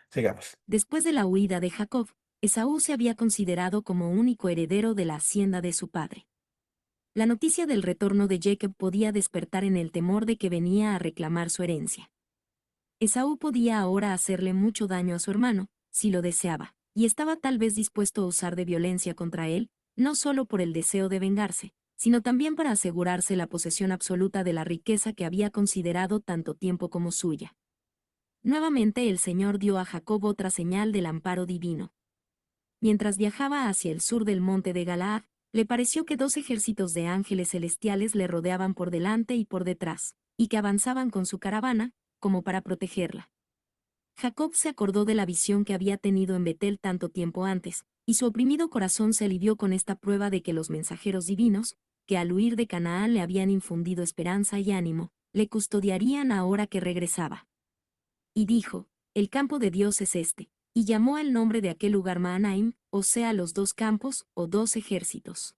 Sigamos. Después de la huida de Jacob, Esaú se había considerado como único heredero de la hacienda de su padre. La noticia del retorno de Jacob podía despertar en el temor de que venía a reclamar su herencia. Esaú podía ahora hacerle mucho daño a su hermano, si lo deseaba, y estaba tal vez dispuesto a usar de violencia contra él, no solo por el deseo de vengarse, sino también para asegurarse la posesión absoluta de la riqueza que había considerado tanto tiempo como suya. Nuevamente el Señor dio a Jacob otra señal del amparo divino. Mientras viajaba hacia el sur del monte de Galaad, le pareció que 2 ejércitos de ángeles celestiales le rodeaban por delante y por detrás, y que avanzaban con su caravana, como para protegerla. Jacob se acordó de la visión que había tenido en Betel tanto tiempo antes, y su oprimido corazón se alivió con esta prueba de que los mensajeros divinos, que al huir de Canaán le habían infundido esperanza y ánimo, le custodiarían ahora que regresaba. Y dijo, el campo de Dios es este, y llamó al nombre de aquel lugar Mahanaim, o sea, los 2 campos, o 2 ejércitos.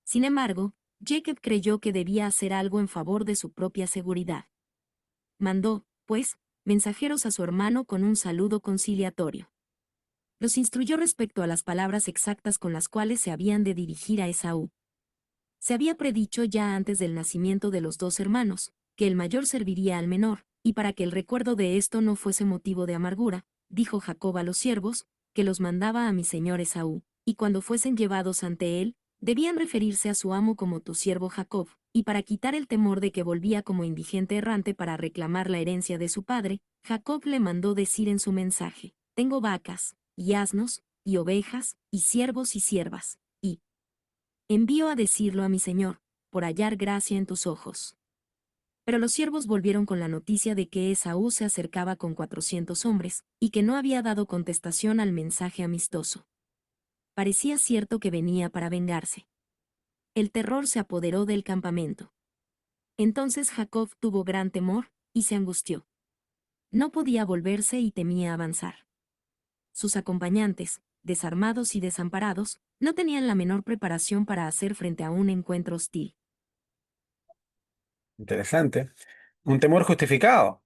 Sin embargo, Jacob creyó que debía hacer algo en favor de su propia seguridad. Mandó, pues, mensajeros a su hermano con un saludo conciliatorio. Los instruyó respecto a las palabras exactas con las cuales se habían de dirigir a Esaú. Se había predicho ya antes del nacimiento de los 2 hermanos, que el mayor serviría al menor, y para que el recuerdo de esto no fuese motivo de amargura, dijo Jacob a los siervos, que los mandaba a mi señor Esaú, y cuando fuesen llevados ante él, debían referirse a su amo como tu siervo Jacob, y para quitar el temor de que volvía como indigente errante para reclamar la herencia de su padre, Jacob le mandó decir en su mensaje, tengo vacas, y asnos, y ovejas, y siervos y siervas, y envío a decirlo a mi señor, por hallar gracia en tus ojos. Pero los siervos volvieron con la noticia de que Esaú se acercaba con 400 hombres, y que no había dado contestación al mensaje amistoso. Parecía cierto que venía para vengarse. El terror se apoderó del campamento. Entonces Jacob tuvo gran temor, y se angustió. No podía volverse y temía avanzar. Sus acompañantes, desarmados y desamparados, no tenían la menor preparación para hacer frente a un encuentro hostil. Interesante. Un temor justificado,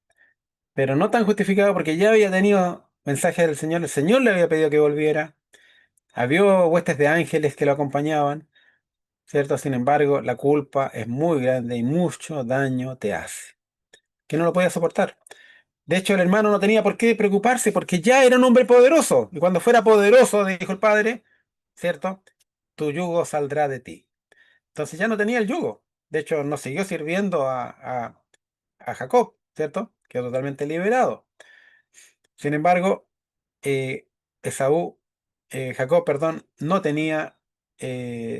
pero no tan justificado porque ya había tenido mensaje del Señor. El Señor le había pedido que volviera. Había huestes de ángeles que lo acompañaban, ¿cierto? Sin embargo, la culpa es muy grande y mucho daño te hace, que no lo podía soportar. De hecho, el hermano no tenía por qué preocuparse porque ya era un hombre poderoso. Y cuando fuera poderoso, dijo el padre, ¿cierto? Tu yugo saldrá de ti. Entonces ya no tenía el yugo. De hecho, no siguió sirviendo a Jacob, ¿cierto? Quedó totalmente liberado. Sin embargo, eh, Esaú, Jacob, perdón, no tenía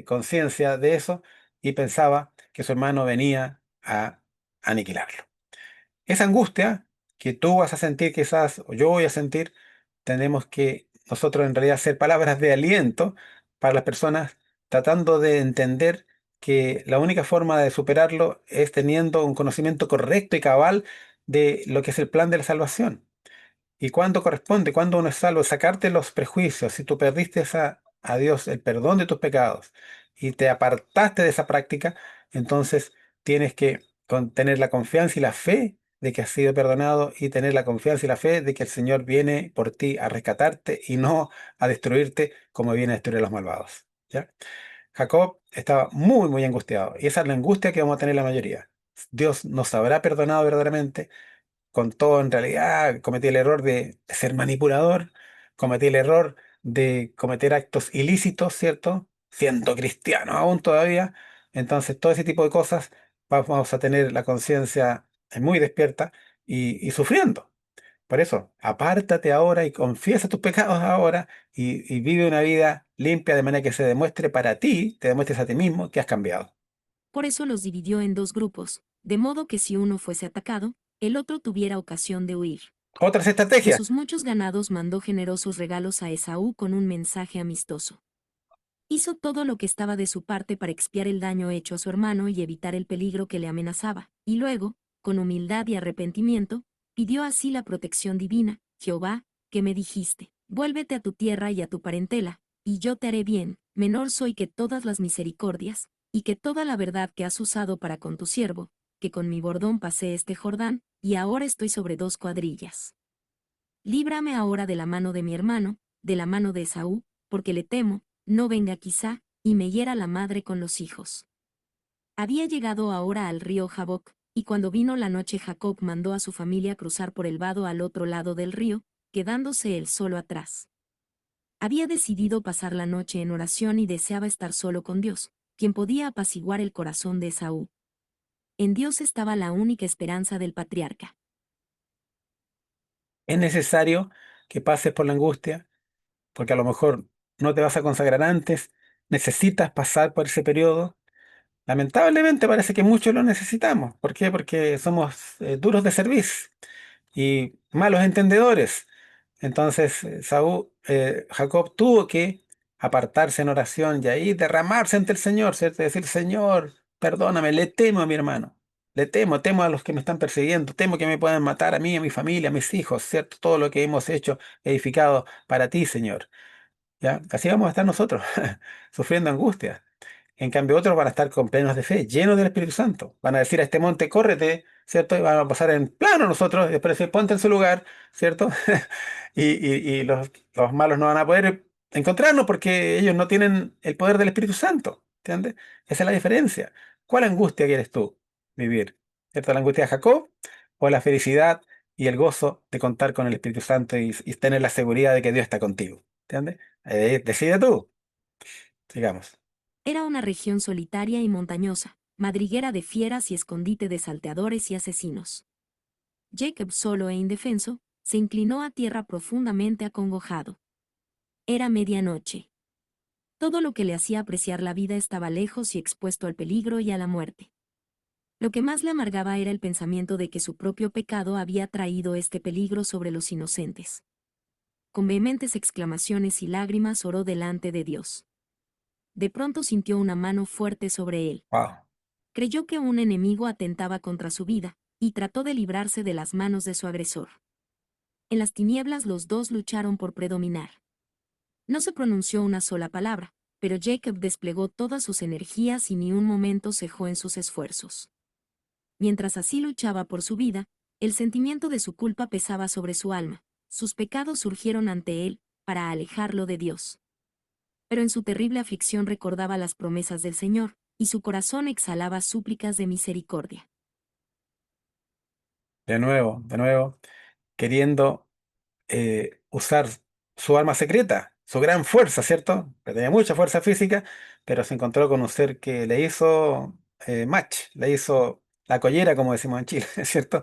conciencia de eso y pensaba que su hermano venía a aniquilarlo. Esa angustia que tú vas a sentir quizás, o yo voy a sentir, tenemos que nosotros en realidad hacer palabras de aliento para las personas tratando de entender que la única forma de superarlo es teniendo un conocimiento correcto y cabal de lo que es el plan de la salvación. ¿Y cuándo corresponde? Cuando uno es salvo, sacarte los prejuicios. Si tú perdiste a Dios el perdón de tus pecados y te apartaste de esa práctica, entonces tienes que tener la confianza y la fe de que has sido perdonado y tener la confianza y la fe de que el Señor viene por ti a rescatarte y no a destruirte como viene a destruir a los malvados. ¿Ya? Jacob estaba muy, muy angustiado y esa es la angustia que vamos a tener la mayoría. Dios nos habrá perdonado verdaderamente con todo, en realidad cometí el error de ser manipulador, cometí el error de cometer actos ilícitos, ¿cierto? Siendo cristiano aún todavía. Entonces, todo ese tipo de cosas vamos a tener la conciencia muy despierta y sufriendo. Por eso, apártate ahora y confiesa tus pecados ahora y vive una vida limpia de manera que se demuestre para ti, te demuestres a ti mismo que has cambiado. Por eso los dividió en 2 grupos, de modo que si uno fuese atacado, el otro tuviera ocasión de huir. Otras De estrategias. sus muchos ganados mandó generosos regalos a Esaú con un mensaje amistoso. Hizo todo lo que estaba de su parte para expiar el daño hecho a su hermano y evitar el peligro que le amenazaba, y luego, con humildad y arrepentimiento, pidió así la protección divina: Jehová, que me dijiste, vuélvete a tu tierra y a tu parentela, y yo te haré bien, menor soy que todas las misericordias, y que toda la verdad que has usado para con tu siervo, que con mi bordón pasé este Jordán, y ahora estoy sobre 2 cuadrillas. Líbrame ahora de la mano de mi hermano, de la mano de Esaú, porque le temo, no venga quizá, y me hiera la madre con los hijos. Había llegado ahora al río Jaboc, y cuando vino la noche Jacob mandó a su familia cruzar por el vado al otro lado del río, quedándose él solo atrás. Había decidido pasar la noche en oración y deseaba estar solo con Dios, quien podía apaciguar el corazón de Esaú. En Dios estaba la única esperanza del patriarca. Es necesario que pases por la angustia, porque a lo mejor no te vas a consagrar antes, necesitas pasar por ese periodo. Lamentablemente parece que muchos lo necesitamos. ¿Por qué? Porque somos duros de servicio y malos entendedores. Entonces, Jacob tuvo que apartarse en oración y ahí derramarse ante el Señor, ¿cierto? Decir, Señor, perdóname, le temo a mi hermano, le temo, temo a los que me están persiguiendo, temo que me puedan matar a mí, a mi familia, a mis hijos, ¿cierto? Todo lo que hemos hecho, edificado para ti, Señor. ¿Ya? Así vamos a estar nosotros, sufriendo angustia. En cambio, otros van a estar con plenos de fe, llenos del Espíritu Santo. Van a decir a este monte, córrete, ¿cierto? Y van a pasar en plano nosotros, y después decir, ponte en su lugar, ¿cierto? Y los malos no van a poder encontrarnos porque ellos no tienen el poder del Espíritu Santo, ¿entiendes? Esa es la diferencia. ¿Cuál angustia quieres tú vivir? ¿Cierto? ¿La angustia de Jacob o la felicidad y el gozo de contar con el Espíritu Santo y tener la seguridad de que Dios está contigo? ¿Entiendes? Decide tú, digamos. Era una región solitaria y montañosa, madriguera de fieras y escondite de salteadores y asesinos. Jacob, solo e indefenso, se inclinó a tierra profundamente acongojado. Era medianoche. Todo lo que le hacía apreciar la vida estaba lejos y expuesto al peligro y a la muerte. Lo que más le amargaba era el pensamiento de que su propio pecado había traído este peligro sobre los inocentes. Con vehementes exclamaciones y lágrimas oró delante de Dios. De pronto sintió una mano fuerte sobre él. Wow. Creyó que un enemigo atentaba contra su vida, y trató de librarse de las manos de su agresor. En las tinieblas los dos lucharon por predominar. No se pronunció una sola palabra, pero Jacob desplegó todas sus energías y ni un momento cejó en sus esfuerzos. Mientras así luchaba por su vida, el sentimiento de su culpa pesaba sobre su alma. Sus pecados surgieron ante él, para alejarlo de Dios. Pero en su terrible aflicción recordaba las promesas del Señor, y su corazón exhalaba súplicas de misericordia. De nuevo, queriendo usar su arma secreta, su gran fuerza, ¿cierto? Que tenía mucha fuerza física, pero se encontró con un ser que le hizo match, le hizo la collera, como decimos en Chile, ¿cierto?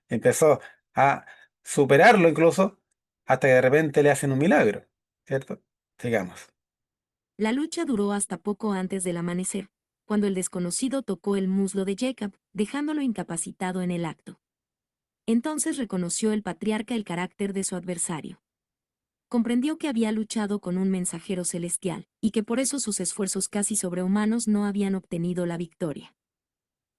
Empezó a superarlo incluso, hasta que de repente le hacen un milagro, ¿cierto? Sigamos. La lucha duró hasta poco antes del amanecer, cuando el desconocido tocó el muslo de Jacob, dejándolo incapacitado en el acto. Entonces reconoció el patriarca el carácter de su adversario. Comprendió que había luchado con un mensajero celestial, y que por eso sus esfuerzos casi sobrehumanos no habían obtenido la victoria.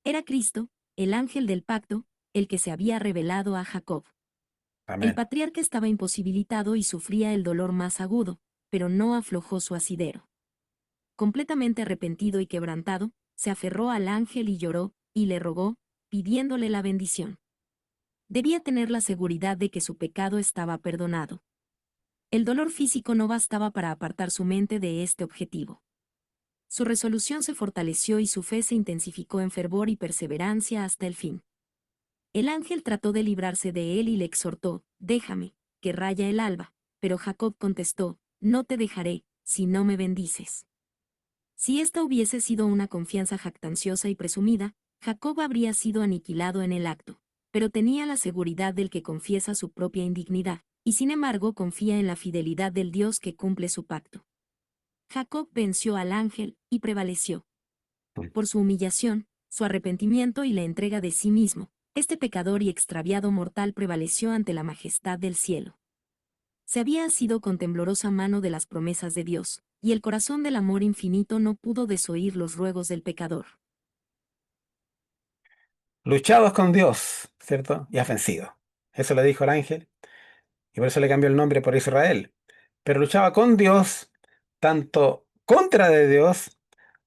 Era Cristo, el ángel del pacto, el que se había revelado a Jacob. El Amén. patriarca estaba imposibilitado y sufría el dolor más agudo, pero no aflojó su asidero. Completamente arrepentido y quebrantado, se aferró al ángel y lloró, y le rogó, pidiéndole la bendición. Debía tener la seguridad de que su pecado estaba perdonado. El dolor físico no bastaba para apartar su mente de este objetivo. Su resolución se fortaleció y su fe se intensificó en fervor y perseverancia hasta el fin. El ángel trató de librarse de él y le exhortó, déjame, que raya el alba, pero Jacob contestó, no te dejaré, si no me bendices. Si esta hubiese sido una confianza jactanciosa y presumida, Jacob habría sido aniquilado en el acto, pero tenía la seguridad del que confiesa su propia indignidad, y sin embargo confía en la fidelidad del Dios que cumple su pacto. Jacob venció al ángel y prevaleció. Por su humillación, su arrepentimiento y la entrega de sí mismo, este pecador y extraviado mortal prevaleció ante la majestad del cielo. Se había asido con temblorosa mano de las promesas de Dios, y el corazón del amor infinito no pudo desoír los ruegos del pecador. Luchados con Dios, ¿cierto? Y has vencido. Eso le dijo el ángel, y por eso le cambió el nombre por Israel. Pero luchaba con Dios, tanto contra de Dios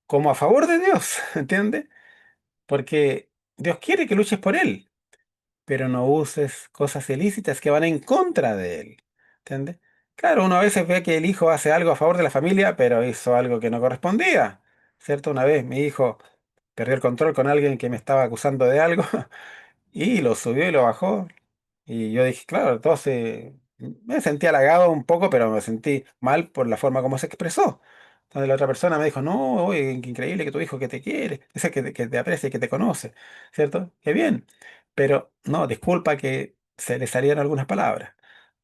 como a favor de Dios, ¿entiendes? Porque Dios quiere que luches por Él, pero no uses cosas ilícitas que van en contra de Él, ¿entiendes? Claro, uno a veces ve que el hijo hace algo a favor de la familia, pero hizo algo que no correspondía, ¿cierto? Una vez mi hijo perdió el control con alguien que me estaba acusando de algo y lo subió y lo bajó. Y yo dije, claro, entonces Me sentí halagado un poco, pero me sentí mal por la forma como se expresó. Entonces la otra persona me dijo, no, oye, qué increíble que tu hijo que te quiere, ese que te aprecia y que te conoce, ¿cierto? Qué bien. Pero no, disculpa que se le salieron algunas palabras.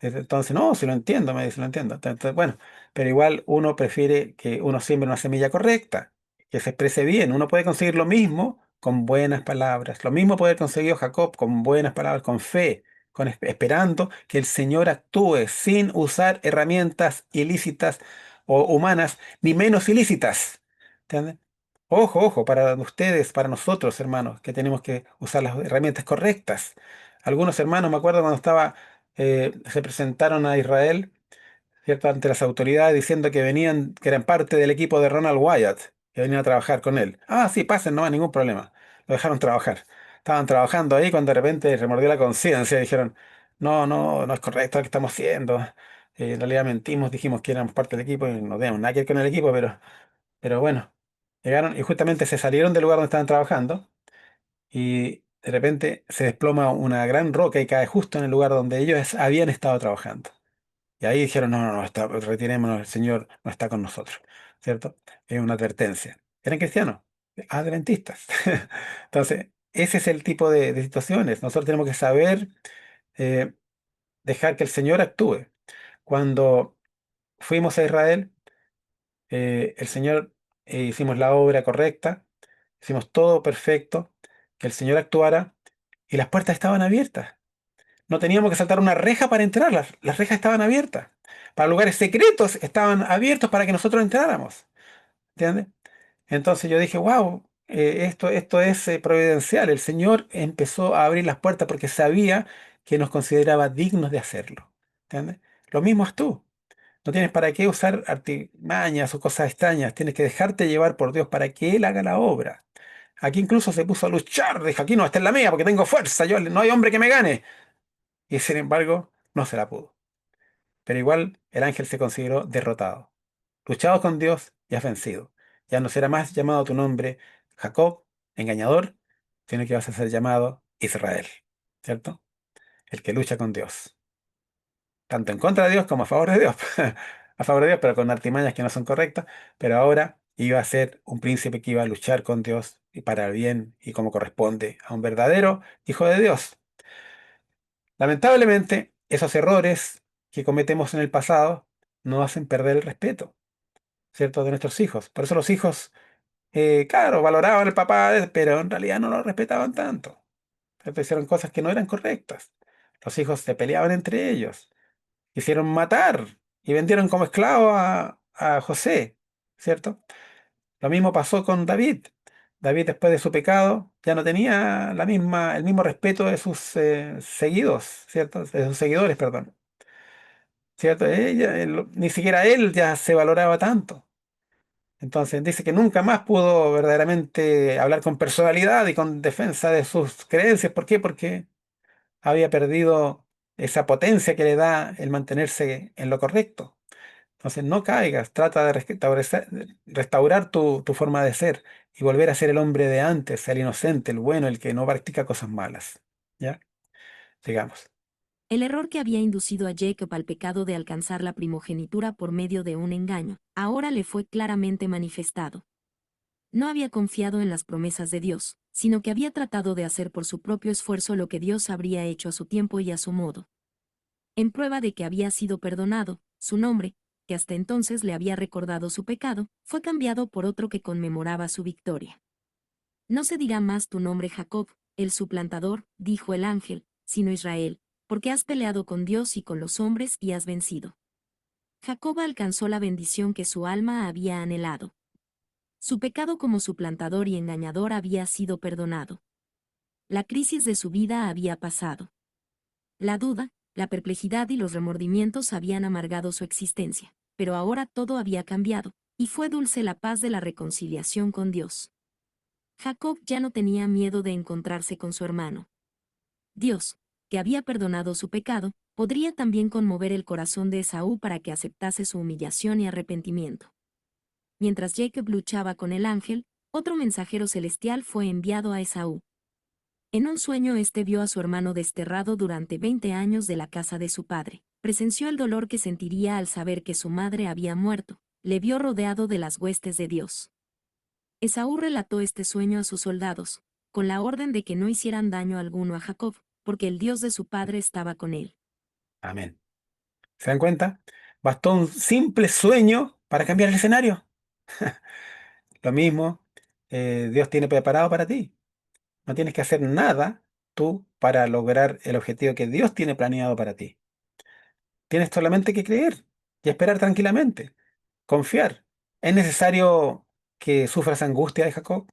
Entonces, no, si lo entiendo, me dice, lo entiendo. Entonces, bueno, pero igual uno prefiere que uno siembre una semilla correcta, que se exprese bien. Uno puede conseguir lo mismo con buenas palabras. Lo mismo puede haber conseguido Jacob con buenas palabras, con fe, esperando que el Señor actúe sin usar herramientas ilícitas o humanas, ni menos ilícitas. ¿Entienden? Ojo, ojo, para ustedes, para nosotros, hermanos, que tenemos que usar las herramientas correctas. Algunos hermanos, me acuerdo cuando se presentaron a Israel, ¿cierto? Ante las autoridades diciendo que venían, que eran parte del equipo de Ronald Wyatt, que venían a trabajar con él. Ah, sí, pasen, no hay ningún problema. Lo dejaron trabajar. Estaban trabajando ahí cuando de repente remordió la conciencia y dijeron, no, no, no es correcto lo que estamos haciendo. En realidad mentimos, dijimos que éramos parte del equipo y no teníamos nada que ver con el equipo, pero bueno, llegaron y justamente se salieron del lugar donde estaban trabajando y de repente se desploma una gran roca y cae justo en el lugar donde ellos habían estado trabajando. Y ahí dijeron, no, no, no, retirémonos, el Señor no está con nosotros, ¿cierto? Es una advertencia. Eran cristianos, adventistas. Entonces, ese es el tipo de situaciones. Nosotros tenemos que saber eh, dejar que el Señor actúe. Cuando fuimos a Israel, el Señor hicimos la obra correcta, hicimos todo perfecto, que el Señor actuara y las puertas estaban abiertas. No teníamos que saltar una reja para entrar, las rejas estaban abiertas. Para lugares secretos estaban abiertos para que nosotros entráramos. ¿Entiendes? Entonces yo dije, wow, esto es providencial. El Señor empezó a abrir las puertas porque sabía que nos consideraba dignos de hacerlo. ¿Entiendes? Lo mismo es tú. No tienes para qué usar artimañas o cosas extrañas. Tienes que dejarte llevar por Dios para que Él haga la obra. Aquí incluso se puso a luchar. Dijo, aquí no, esta es la mía porque tengo fuerza. No hay hombre que me gane. Y sin embargo, no se la pudo. Pero igual el ángel se consideró derrotado. Luchado con Dios y has vencido. Ya no será más llamado tu nombre Jacob, engañador, sino que vas a ser llamado Israel. ¿Cierto? El que lucha con Dios. Tanto en contra de Dios como a favor de Dios. A favor de Dios, pero con artimañas que no son correctas. Pero ahora iba a ser un príncipe que iba a luchar con Dios y para el bien y como corresponde a un verdadero hijo de Dios. Lamentablemente, esos errores que cometemos en el pasado nos hacen perder el respeto, ¿cierto? De nuestros hijos. Por eso los hijos, claro, valoraban al papá, pero en realidad no lo respetaban tanto. ¿Cierto? Hicieron cosas que no eran correctas. Los hijos se peleaban entre ellos. Hicieron matar y vendieron como esclavo a José, ¿cierto? Lo mismo pasó con David. David, después de su pecado, ya no tenía el mismo respeto de sus seguidos, ¿cierto? De sus seguidores, perdón. ¿Cierto? Ni siquiera él ya se valoraba tanto. Entonces dice que nunca más pudo verdaderamente hablar con personalidad y con defensa de sus creencias. ¿Por qué? Porque había perdido esa potencia que le da el mantenerse en lo correcto. Entonces no caigas, trata de restaurar tu forma de ser y volver a ser el hombre de antes, el inocente, el bueno, el que no practica cosas malas. ¿Ya? Sigamos. El error que había inducido a Jacob al pecado de alcanzar la primogenitura por medio de un engaño, ahora le fue claramente manifestado. No había confiado en las promesas de Dios, sino que había tratado de hacer por su propio esfuerzo lo que Dios habría hecho a su tiempo y a su modo. En prueba de que había sido perdonado, su nombre, que hasta entonces le había recordado su pecado, fue cambiado por otro que conmemoraba su victoria. No se dirá más tu nombre Jacob, el suplantador, dijo el ángel, sino Israel, porque has peleado con Dios y con los hombres y has vencido. Jacob alcanzó la bendición que su alma había anhelado. Su pecado como suplantador y engañador había sido perdonado. La crisis de su vida había pasado. La duda, la perplejidad y los remordimientos habían amargado su existencia, pero ahora todo había cambiado, y fue dulce la paz de la reconciliación con Dios. Jacob ya no tenía miedo de encontrarse con su hermano. Dios, que había perdonado su pecado, podría también conmover el corazón de Esaú para que aceptase su humillación y arrepentimiento. Mientras Jacob luchaba con el ángel, otro mensajero celestial fue enviado a Esaú. En un sueño éste vio a su hermano desterrado durante 20 años de la casa de su padre, Presenció el dolor que sentiría al saber que su madre había muerto, le vio rodeado de las huestes de Dios. Esaú relató este sueño a sus soldados, con la orden de que no hicieran daño alguno a Jacob, porque el Dios de su padre estaba con él. Amén. ¿Se dan cuenta? Bastó un simple sueño para cambiar el escenario. Lo mismo, Dios tiene preparado para ti. No tienes que hacer nada tú para lograr el objetivo que Dios tiene planeado para ti. Tienes solamente que creer y esperar tranquilamente, confiar. ¿Es necesario que sufras angustia de Jacob?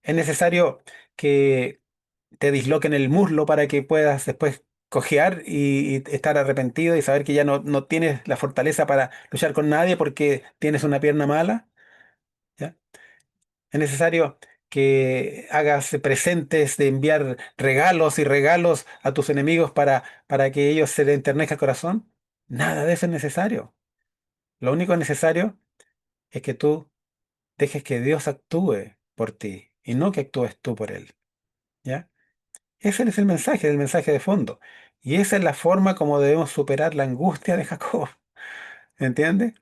¿Es necesario que te disloquen el muslo para que puedas después cojear y estar arrepentido y saber que ya no tienes la fortaleza para luchar con nadie porque tienes una pierna mala? ¿Ya? Es necesario que hagas presentes de enviar regalos y regalos a tus enemigos para que ellos se les enternezca el corazón. Nada de eso es necesario. Lo único necesario es que tú dejes que Dios actúe por ti y no que actúes tú por Él. ¿Ya? Ese es el mensaje de fondo. Y esa es la forma como debemos superar la angustia de Jacob. ¿Entiendes?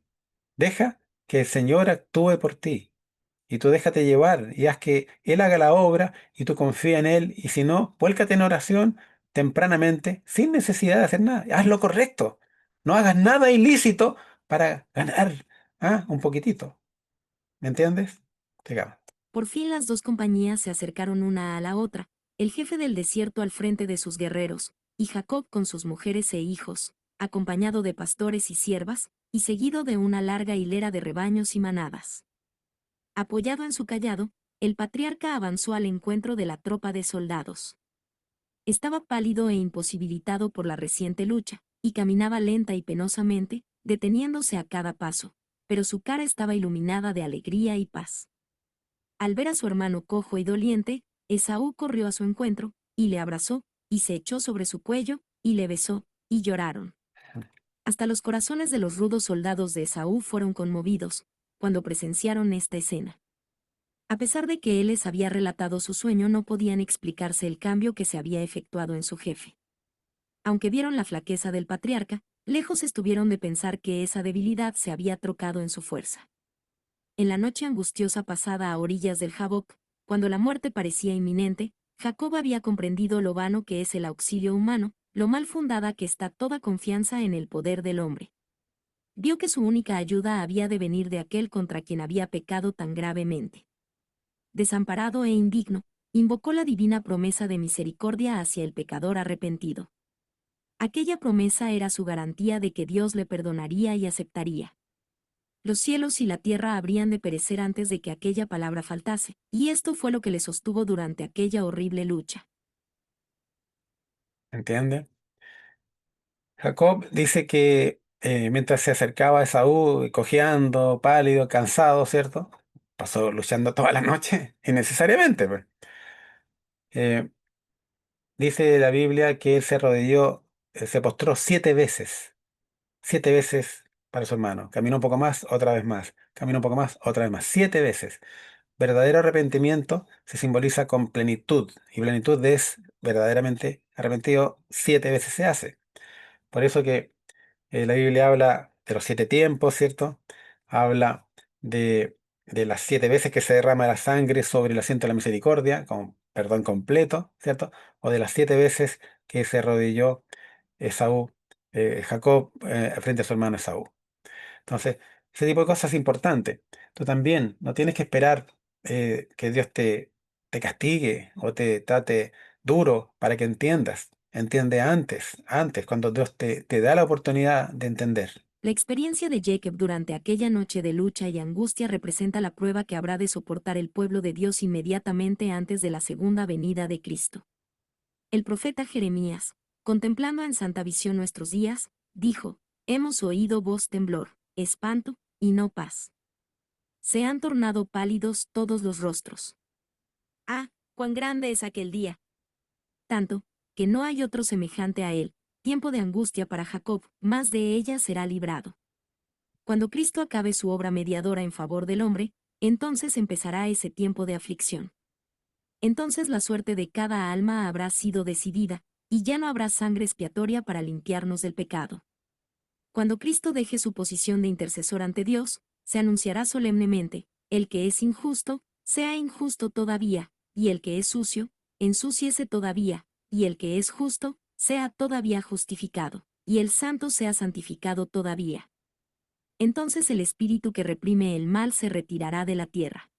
Deja que el Señor actúe por ti. Y tú déjate llevar y haz que Él haga la obra y tú confía en Él. Y si no, vuélcate en oración tempranamente, sin necesidad de hacer nada. Haz lo correcto. No hagas nada ilícito para ganar un poquitito. ¿Me entiendes? Sigamos. Por fin las dos compañías se acercaron una a la otra, el jefe del desierto al frente de sus guerreros, y Jacob con sus mujeres e hijos, acompañado de pastores y siervas, y seguido de una larga hilera de rebaños y manadas. Apoyado en su cayado, el patriarca avanzó al encuentro de la tropa de soldados. Estaba pálido e imposibilitado por la reciente lucha, y caminaba lenta y penosamente, deteniéndose a cada paso, pero su cara estaba iluminada de alegría y paz. Al ver a su hermano cojo y doliente, Esaú corrió a su encuentro, y le abrazó, y se echó sobre su cuello, y le besó, y lloraron. Hasta los corazones de los rudos soldados de Esaú fueron conmovidos, cuando presenciaron esta escena. A pesar de que él les había relatado su sueño, no podían explicarse el cambio que se había efectuado en su jefe. Aunque vieron la flaqueza del patriarca, lejos estuvieron de pensar que esa debilidad se había trocado en su fuerza. En la noche angustiosa pasada a orillas del Jaboc, cuando la muerte parecía inminente, Jacob había comprendido lo vano que es el auxilio humano, lo mal fundada que está toda confianza en el poder del hombre. Vio que su única ayuda había de venir de aquel contra quien había pecado tan gravemente. Desamparado e indigno, invocó la divina promesa de misericordia hacia el pecador arrepentido. Aquella promesa era su garantía de que Dios le perdonaría y aceptaría. Los cielos y la tierra habrían de perecer antes de que aquella palabra faltase, y esto fue lo que le sostuvo durante aquella horrible lucha. ¿Entiendes? Jacob dice que mientras se acercaba a Esaú, cojeando, pálido, cansado, ¿cierto? Pasó luchando toda la noche, innecesariamente, pues. Eh, Dice la Biblia que él se arrodilló, se postró 7 veces para su hermano. Caminó un poco más, otra vez más. Caminó un poco más, otra vez más. 7 veces. Verdadero arrepentimiento se simboliza con plenitud, y plenitud es verdaderamente arrepentido 7 veces se hace. Por eso que la Biblia habla de los 7 tiempos, ¿cierto? Habla de las 7 veces que se derrama la sangre sobre el asiento de la misericordia, con perdón completo, ¿cierto? O de las 7 veces que se arrodilló Esaú, Jacob, frente a su hermano Esaú. Entonces, ese tipo de cosas es importante. Tú también no tienes que esperar que Dios te castigue o te trate duro para que entiendas. Entiende antes, cuando Dios te da la oportunidad de entender. La experiencia de Jacob durante aquella noche de lucha y angustia representa la prueba que habrá de soportar el pueblo de Dios inmediatamente antes de la segunda venida de Cristo. El profeta Jeremías, contemplando en santa visión nuestros días, dijo: Hemos oído voz temblor, espanto, y no paz. Se han tornado pálidos todos los rostros. Ah, cuán grande es aquel día. Tanto, que no hay otro semejante a él, tiempo de angustia para Jacob, más de ella será librado. Cuando Cristo acabe su obra mediadora en favor del hombre, entonces empezará ese tiempo de aflicción. Entonces la suerte de cada alma habrá sido decidida, y ya no habrá sangre expiatoria para limpiarnos del pecado. Cuando Cristo deje su posición de intercesor ante Dios, se anunciará solemnemente: el que es injusto, sea injusto todavía, y el que es sucio, ensúciese todavía, y el que es justo, sea todavía justificado, y el santo sea santificado todavía. Entonces el espíritu que reprime el mal se retirará de la tierra.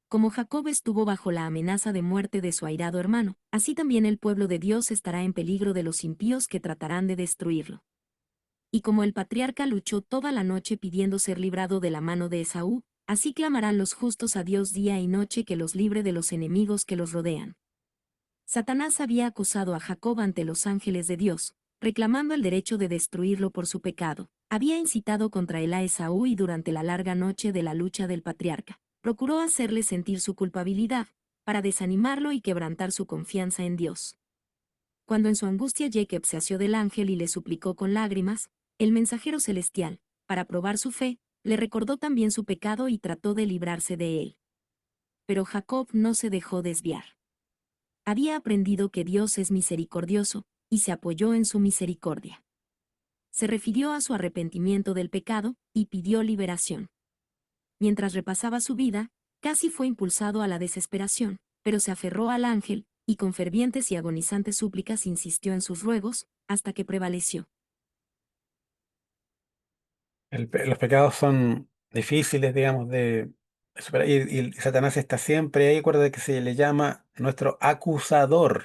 Como Jacob estuvo bajo la amenaza de muerte de su airado hermano, así también el pueblo de Dios estará en peligro de los impíos que tratarán de destruirlo. Y como el patriarca luchó toda la noche pidiendo ser librado de la mano de Esaú, así clamarán los justos a Dios día y noche que los libre de los enemigos que los rodean. Satanás había acusado a Jacob ante los ángeles de Dios, reclamando el derecho de destruirlo por su pecado. Había incitado contra él a Esaú y durante la larga noche de la lucha del patriarca, procuró hacerle sentir su culpabilidad, para desanimarlo y quebrantar su confianza en Dios. Cuando en su angustia Jacob se asió del ángel y le suplicó con lágrimas, el mensajero celestial, para probar su fe, le recordó también su pecado y trató de librarse de él. Pero Jacob no se dejó desviar. Había aprendido que Dios es misericordioso, y se apoyó en su misericordia. Se refirió a su arrepentimiento del pecado, y pidió liberación. Mientras repasaba su vida, casi fue impulsado a la desesperación, pero se aferró al ángel, y con fervientes y agonizantes súplicas insistió en sus ruegos, hasta que prevaleció. Los pecados son difíciles, digamos, de superar. Y Satanás está siempre ahí. Acuérdate que se le llama nuestro acusador.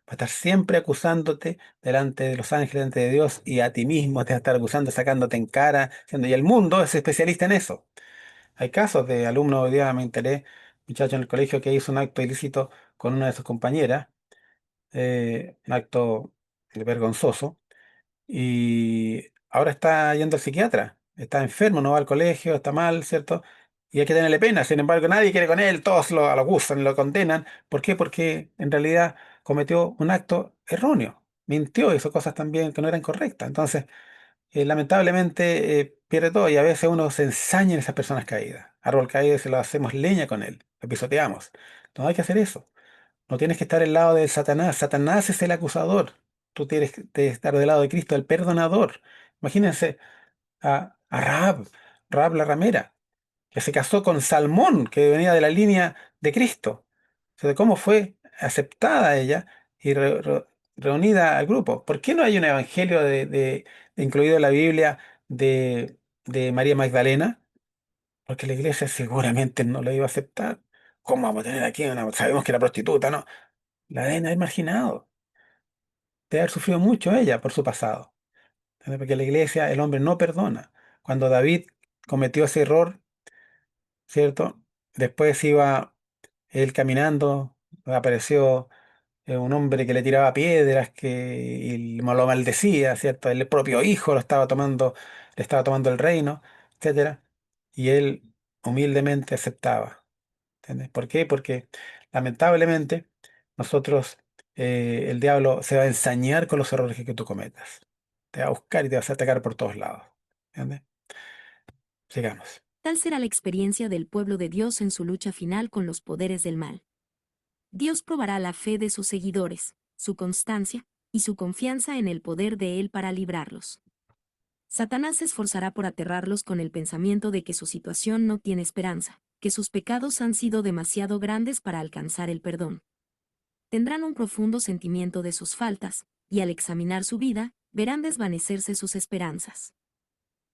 Va a estar siempre acusándote delante de los ángeles, delante de Dios y a ti mismo te va a estar acusando, sacándote en cara, y el mundo es especialista en eso. Hay casos de alumnos, hoy día me enteré, muchacho en el colegio que hizo un acto ilícito con una de sus compañeras, un acto vergonzoso, y ahora está yendo al psiquiatra. Está enfermo, no va al colegio, está mal, ¿cierto? Y hay que tenerle pena. Sin embargo, nadie quiere con él, todos lo acusan, lo condenan. ¿Por qué? Porque en realidad cometió un acto erróneo. Mintió, hizo cosas también que no eran correctas. Entonces, lamentablemente, pierde todo y a veces uno se ensaña en esas personas caídas. Árbol caído se lo hacemos leña con él, lo pisoteamos. No hay que hacer eso. No tienes que estar del lado de Satanás. Satanás es el acusador. Tú tienes que estar del lado de Cristo, el perdonador. Imagínense a Rahab la ramera, que se casó con Salmón, que venía de la línea de Cristo. O sea, de cómo fue aceptada ella y reunida al grupo. ¿Por qué no hay un evangelio incluido en la Biblia de María Magdalena? Porque la iglesia seguramente no la iba a aceptar. ¿Cómo vamos a tener aquí una? Sabemos que era prostituta, ¿no? La deben haber marginado. Debe haber sufrido mucho ella por su pasado. ¿Entiendes? Porque la iglesia, el hombre no perdona. Cuando David cometió ese error, ¿cierto? Después iba él caminando, apareció un hombre que le tiraba piedras, y lo maldecía, ¿cierto? El propio hijo le estaba tomando el reino, etcétera. Y él humildemente aceptaba. ¿Entiendes? ¿Por qué? Porque lamentablemente nosotros, el diablo se va a ensañar con los errores que tú cometas. Te va a buscar y te va a hacer atacar por todos lados. ¿Entiendes? Sigamos. Tal será la experiencia del pueblo de Dios en su lucha final con los poderes del mal. Dios probará la fe de sus seguidores, su constancia, y su confianza en el poder de Él para librarlos. Satanás se esforzará por aterrarlos con el pensamiento de que su situación no tiene esperanza, que sus pecados han sido demasiado grandes para alcanzar el perdón. Tendrán un profundo sentimiento de sus faltas, y al examinar su vida, verán desvanecerse sus esperanzas.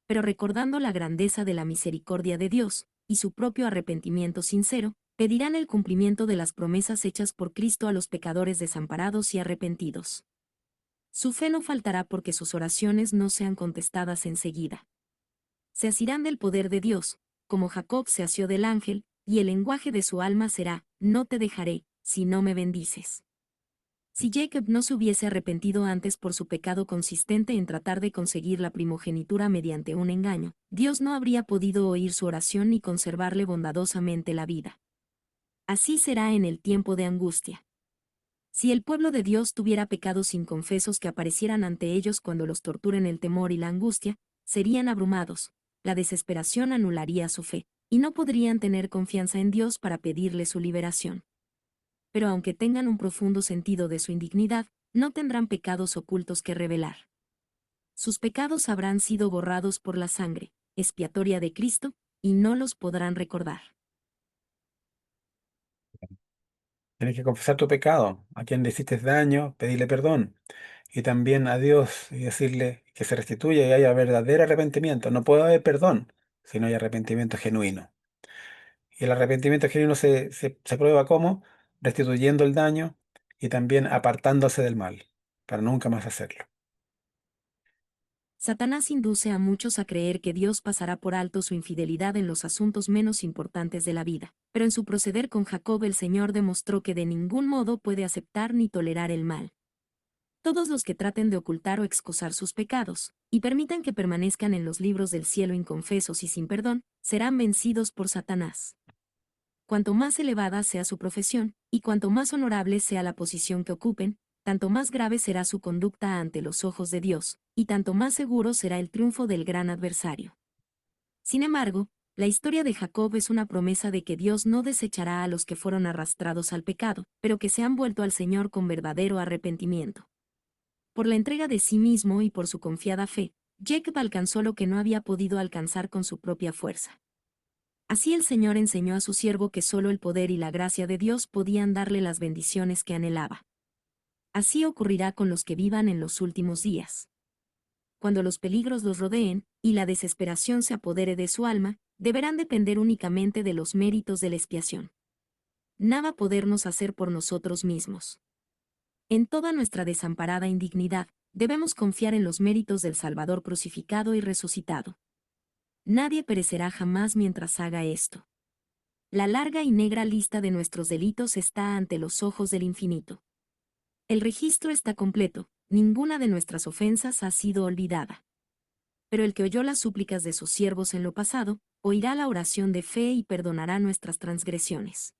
Pero recordando la grandeza de la misericordia de Dios, y su propio arrepentimiento sincero, pedirán el cumplimiento de las promesas hechas por Cristo a los pecadores desamparados y arrepentidos. Su fe no faltará porque sus oraciones no sean contestadas enseguida. Se asirán del poder de Dios, como Jacob se asió del ángel, y el lenguaje de su alma será: no te dejaré, si no me bendices. Si Jacob no se hubiese arrepentido antes por su pecado consistente en tratar de conseguir la primogenitura mediante un engaño, Dios no habría podido oír su oración ni conservarle bondadosamente la vida. Así será en el tiempo de angustia. Si el pueblo de Dios tuviera pecados inconfesos que aparecieran ante ellos cuando los torturen el temor y la angustia, serían abrumados, la desesperación anularía su fe, y no podrían tener confianza en Dios para pedirle su liberación. Pero aunque tengan un profundo sentido de su indignidad, no tendrán pecados ocultos que revelar. Sus pecados habrán sido borrados por la sangre expiatoria de Cristo, y no los podrán recordar. Tienes que confesar tu pecado, a quien le hiciste daño, pedirle perdón. Y también a Dios y decirle que se restituya y haya verdadero arrepentimiento. No puede haber perdón si no hay arrepentimiento genuino. Y el arrepentimiento genuino se prueba ¿cómo? Restituyendo el daño y también apartándose del mal, para nunca más hacerlo. Satanás induce a muchos a creer que Dios pasará por alto su infidelidad en los asuntos menos importantes de la vida, pero en su proceder con Jacob el Señor demostró que de ningún modo puede aceptar ni tolerar el mal. Todos los que traten de ocultar o excusar sus pecados, y permitan que permanezcan en los libros del cielo inconfesos y sin perdón, serán vencidos por Satanás. Cuanto más elevada sea su profesión, y cuanto más honorable sea la posición que ocupen, tanto más grave será su conducta ante los ojos de Dios, y tanto más seguro será el triunfo del gran adversario. Sin embargo, la historia de Jacob es una promesa de que Dios no desechará a los que fueron arrastrados al pecado, pero que se han vuelto al Señor con verdadero arrepentimiento. Por la entrega de sí mismo y por su confiada fe, Jacob alcanzó lo que no había podido alcanzar con su propia fuerza. Así el Señor enseñó a su siervo que solo el poder y la gracia de Dios podían darle las bendiciones que anhelaba. Así ocurrirá con los que vivan en los últimos días. Cuando los peligros los rodeen, y la desesperación se apodere de su alma, deberán depender únicamente de los méritos de la expiación. Nada podernos hacer por nosotros mismos. En toda nuestra desamparada indignidad, debemos confiar en los méritos del Salvador crucificado y resucitado. Nadie perecerá jamás mientras haga esto. La larga y negra lista de nuestros delitos está ante los ojos del infinito. El registro está completo, ninguna de nuestras ofensas ha sido olvidada. Pero el que oyó las súplicas de sus siervos en lo pasado, oirá la oración de fe y perdonará nuestras transgresiones.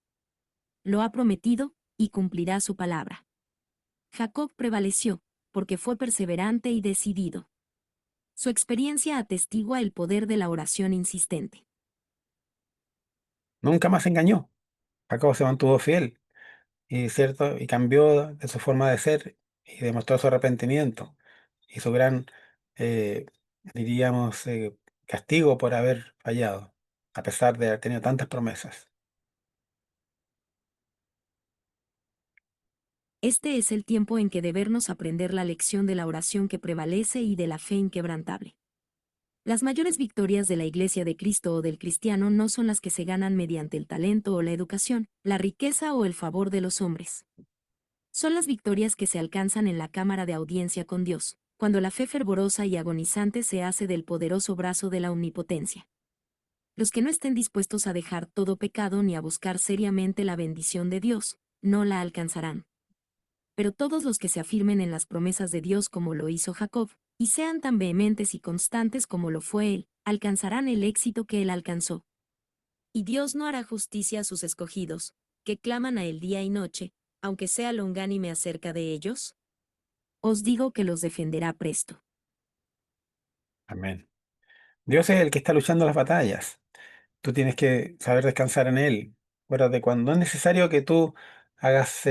Lo ha prometido, y cumplirá su palabra. Jacob prevaleció, porque fue perseverante y decidido. Su experiencia atestigua el poder de la oración insistente. Nunca más engañó. Jacob se mantuvo fiel y cierto y cambió de su forma de ser y demostró su arrepentimiento y su gran, eh, diríamos, castigo por haber fallado, a pesar de haber tenido tantas promesas. Este es el tiempo en que debernos aprender la lección de la oración que prevalece y de la fe inquebrantable. Las mayores victorias de la Iglesia de Cristo o del cristiano no son las que se ganan mediante el talento o la educación, la riqueza o el favor de los hombres. Son las victorias que se alcanzan en la cámara de audiencia con Dios, cuando la fe fervorosa y agonizante se hace del poderoso brazo de la omnipotencia. Los que no estén dispuestos a dejar todo pecado ni a buscar seriamente la bendición de Dios, no la alcanzarán. Pero todos los que se afirmen en las promesas de Dios como lo hizo Jacob, y sean tan vehementes y constantes como lo fue él, alcanzarán el éxito que él alcanzó. Y Dios no hará justicia a sus escogidos, que claman a él día y noche, aunque sea longánime acerca de ellos. Os digo que los defenderá presto. Amén. Dios es el que está luchando las batallas. Tú tienes que saber descansar en Él. Acuérdate, cuando no es necesario que tú hagas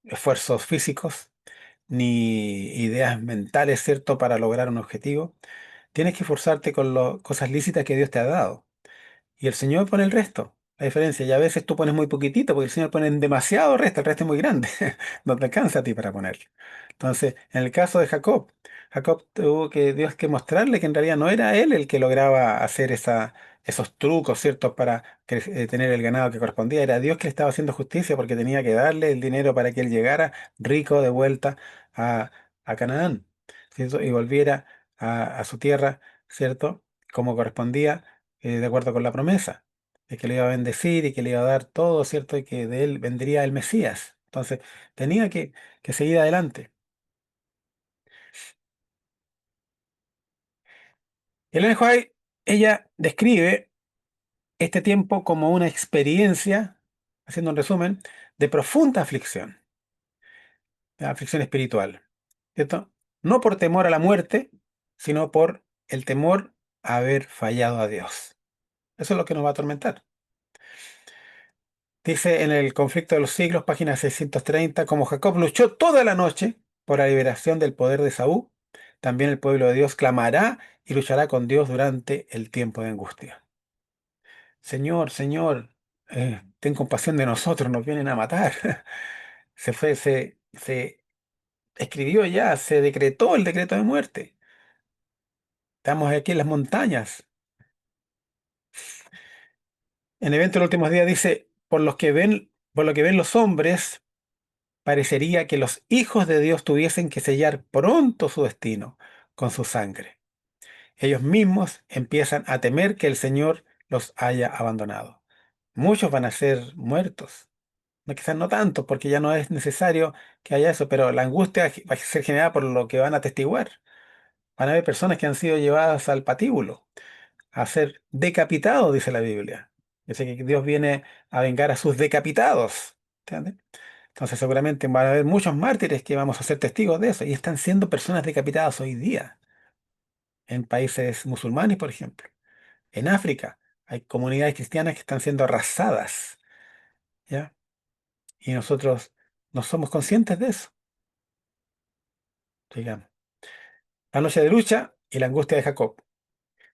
esfuerzos físicos ni ideas mentales, ¿cierto?, para lograr un objetivo. Tienes que esforzarte con las cosas lícitas que Dios te ha dado. Y el Señor pone el resto. La diferencia, y a veces tú pones muy poquitito, porque el Señor pone demasiado resto, el resto es muy grande, no te alcanza a ti para ponerlo. Entonces, en el caso de Jacob, Jacob tuvo que Dios que mostrarle que en realidad no era él el que lograba hacer esos trucos, ¿cierto?, para tener el ganado que correspondía. Era Dios que le estaba haciendo justicia porque tenía que darle el dinero para que él llegara rico de vuelta a, a Canaán, ¿cierto? Y volviera a su tierra, ¿cierto?, como correspondía de acuerdo con la promesa, de que le iba a bendecir y que le iba a dar todo, ¿cierto? Y que de él vendría el Mesías. Entonces, tenía que seguir adelante. Ellen White, ella describe este tiempo como una experiencia, haciendo un resumen, de profunda aflicción, de aflicción espiritual, ¿cierto? No por temor a la muerte, sino por el temor a haber fallado a Dios. Eso es lo que nos va a atormentar. Dice en el conflicto de los siglos, página 630, como Jacob luchó toda la noche por la liberación del poder de Saúl, también el pueblo de Dios clamará y luchará con Dios durante el tiempo de angustia. Señor, Señor, ten compasión de nosotros, nos vienen a matar. Se escribió ya, se decretó el decreto de muerte. Estamos aquí en las montañas. En el evento de los últimos días dice, por lo que ven los hombres, parecería que los hijos de Dios tuviesen que sellar pronto su destino con su sangre. Ellos mismos empiezan a temer que el Señor los haya abandonado. Muchos van a ser muertos. No, quizás no tanto, porque ya no es necesario que haya eso, pero la angustia va a ser generada por lo que van a atestiguar. Van a haber personas que han sido llevadas al patíbulo, a ser decapitados, dice la Biblia. Dice que Dios viene a vengar a sus decapitados. ¿Entiendes? Entonces seguramente van a haber muchos mártires que vamos a ser testigos de eso. Y están siendo personas decapitadas hoy día, en países musulmanes, por ejemplo. En África hay comunidades cristianas que están siendo arrasadas, ¿ya? Y nosotros no somos conscientes de eso, digamos. La noche de lucha y la angustia de Jacob.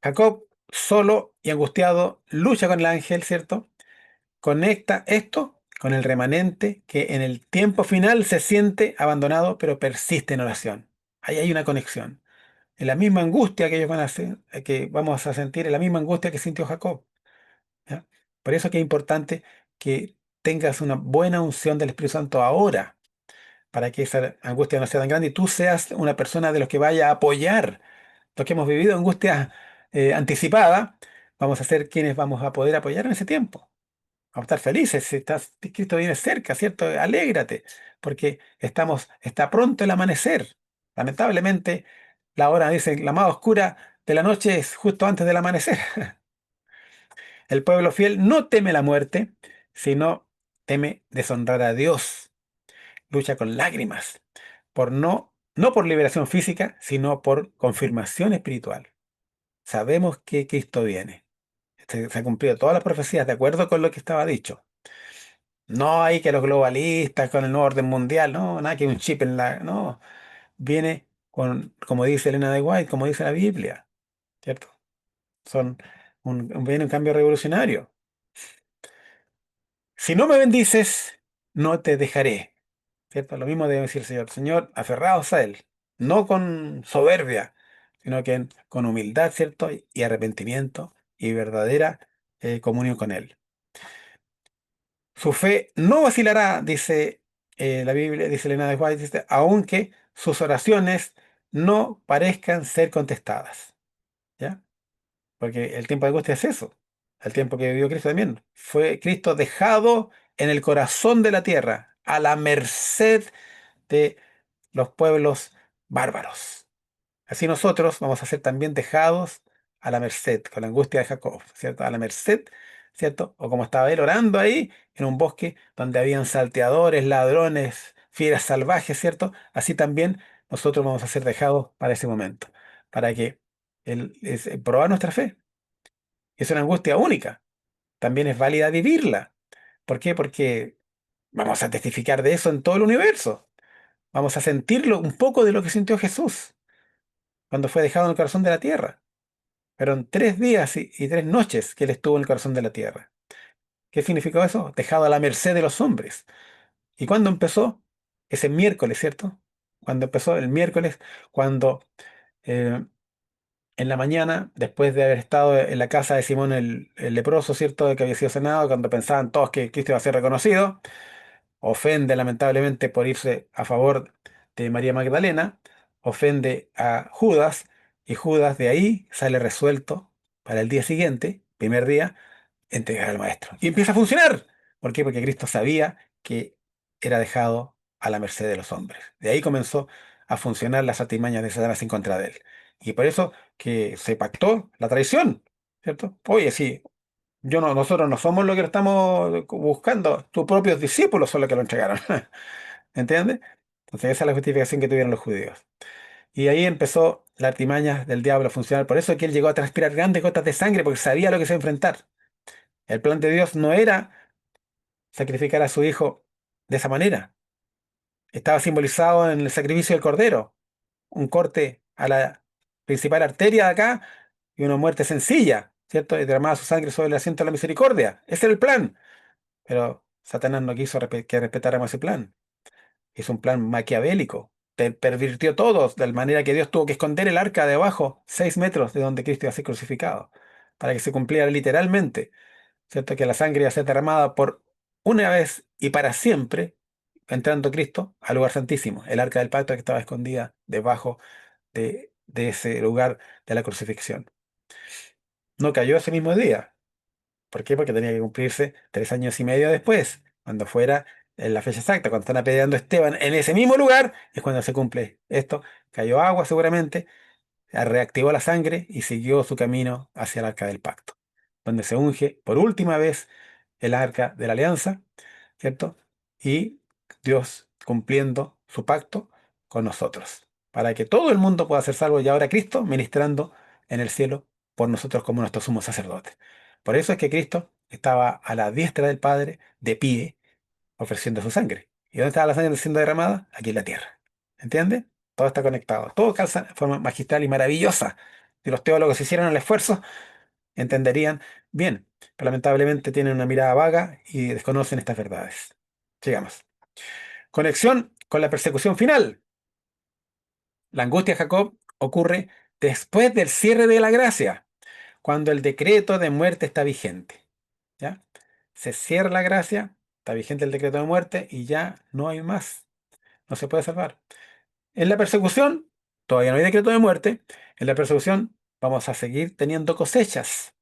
Jacob, solo y angustiado, lucha con el ángel, ¿cierto? Conecta esto con el remanente que en el tiempo final se siente abandonado, pero persiste en oración. Ahí hay una conexión. En la misma angustia que ellos van a hacer, que vamos a sentir, en la misma angustia que sintió Jacob. ¿Ya? Por eso que es importante que tengas una buena unción del Espíritu Santo ahora, para que esa angustia no sea tan grande y tú seas una persona de los que vaya a apoyar los que hemos vivido angustia anticipada. Vamos a ser quienes vamos a poder apoyar en ese tiempo. Vamos a estar felices si Cristo viene cerca, ¿cierto? Alégrate, porque está pronto el amanecer. Lamentablemente, la hora, dice, la más oscura de la noche es justo antes del amanecer. El pueblo fiel no teme la muerte, sino teme deshonrar a Dios. Lucha con lágrimas, no por liberación física, sino por confirmación espiritual. Sabemos que Cristo viene. Se han cumplido todas las profecías de acuerdo con lo que estaba dicho. No hay que los globalistas con el nuevo orden mundial, no, nada que un chip en la. No, viene con, como dice Elena de White, como dice la Biblia, ¿cierto? Son viene un cambio revolucionario. Si no me bendices, no te dejaré, ¿cierto? Lo mismo debe decir el Señor. Señor, aferrados a Él, no con soberbia, sino que con humildad, ¿cierto? Y arrepentimiento y verdadera comunión con Él. Su fe no vacilará, dice la Biblia, dice Elena de White, dice, aunque sus oraciones no parezcan ser contestadas. ¿Ya? Porque el tiempo de angustia es eso. El tiempo que vivió Cristo también. Fue Cristo dejado en el corazón de la tierra, a la merced de los pueblos bárbaros. Así nosotros vamos a ser también dejados a la merced, con la angustia de Jacob, ¿cierto? A la merced, ¿cierto? O como estaba él orando ahí en un bosque donde habían salteadores, ladrones, fieras salvajes, ¿cierto? Así también nosotros vamos a ser dejados para ese momento, para que probar nuestra fe. Es una angustia única. También es válida vivirla. ¿Por qué? Porque vamos a testificar de eso en todo el universo. Vamos a sentirlo un poco de lo que sintió Jesús cuando fue dejado en el corazón de la tierra. Fueron 3 días y 3 noches que él estuvo en el corazón de la tierra. ¿Qué significó eso? Dejado a la merced de los hombres. ¿Y cuándo empezó? Ese miércoles, ¿cierto? Cuando empezó el miércoles, cuando eh, en la mañana, después de haber estado en la casa de Simón el leproso, ¿cierto? Que había sido sanado, cuando pensaban todos que Cristo iba a ser reconocido, ofende lamentablemente por irse a favor de María Magdalena, ofende a Judas y Judas de ahí sale resuelto para el día siguiente, primer día, entregar al maestro. Y empieza a funcionar. ¿Por qué? Porque Cristo sabía que era dejado a la merced de los hombres. De ahí comenzó a funcionar las artimañas de Satanás en contra de él. Y por eso que se pactó la traición, ¿cierto? Oye, sí, nosotros no somos lo que lo estamos buscando, tus propios discípulos son los que lo entregaron. ¿Entiendes? Entonces esa es la justificación que tuvieron los judíos. Y ahí empezó la artimaña del diablo a funcionar. Por eso es que él llegó a transpirar grandes gotas de sangre, porque sabía lo que se iba a enfrentar. El plan de Dios no era sacrificar a su hijo de esa manera. Estaba simbolizado en el sacrificio del cordero, un corte a la principal arteria de acá y una muerte sencilla, ¿cierto? Y derramaba su sangre sobre el asiento de la misericordia. Ese era el plan. Pero Satanás no quiso que respetáramos ese plan. Hizo un plan maquiavélico. Pervirtió todo, de manera que Dios tuvo que esconder el arca debajo, 6 metros de donde Cristo iba a ser crucificado, para que se cumpliera literalmente, ¿cierto? Que la sangre iba a ser derramada por una vez y para siempre, entrando Cristo al lugar santísimo, el arca del pacto que estaba escondida debajo de ese lugar de la crucifixión. No cayó ese mismo día. ¿Por qué? Porque tenía que cumplirse 3 años y medio después, cuando fuera en la fecha exacta, cuando están apedreando a Esteban en ese mismo lugar, es cuando se cumple esto. Cayó agua seguramente, reactivó la sangre y siguió su camino hacia el arca del pacto, donde se unge por última vez el arca de la alianza, ¿cierto? Y Dios cumpliendo su pacto con nosotros, para que todo el mundo pueda ser salvo y ahora Cristo ministrando en el cielo por nosotros como nuestro sumo sacerdote. Por eso es que Cristo estaba a la diestra del Padre, de pie, ofreciendo su sangre. ¿Y dónde estaba la sangre siendo derramada? Aquí en la tierra. ¿Entiende? Todo está conectado. Todo calza de forma magistral y maravillosa. Si los teólogos hicieran el esfuerzo, entenderían bien. Pero lamentablemente tienen una mirada vaga y desconocen estas verdades. Sigamos. Conexión con la persecución final. La angustia de Jacob ocurre después del cierre de la gracia, cuando el decreto de muerte está vigente. ¿Ya? Se cierra la gracia, está vigente el decreto de muerte y ya no hay más. No se puede salvar. En la persecución, todavía no hay decreto de muerte. En la persecución vamos a seguir teniendo cosechas.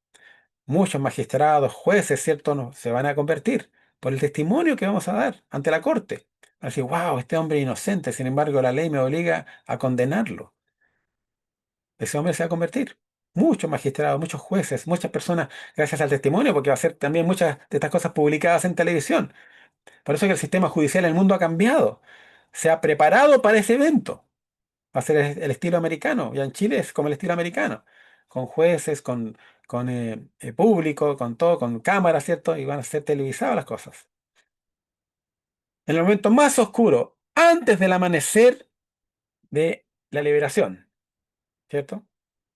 Muchos magistrados, jueces, ¿cierto? No, se van a convertir por el testimonio que vamos a dar ante la corte. Van a decir, wow, este hombre es inocente, sin embargo la ley me obliga a condenarlo. Ese hombre se va a convertir. Muchos magistrados, muchos jueces, muchas personas, gracias al testimonio, porque va a ser también muchas de estas cosas publicadas en televisión. Por eso es que el sistema judicial en el mundo ha cambiado. Se ha preparado para ese evento. Va a ser el estilo americano. Ya en Chile es como el estilo americano. Con jueces, con público, con todo, con cámaras, ¿cierto? Y van a ser televisadas las cosas. En el momento más oscuro, antes del amanecer de la liberación, ¿cierto?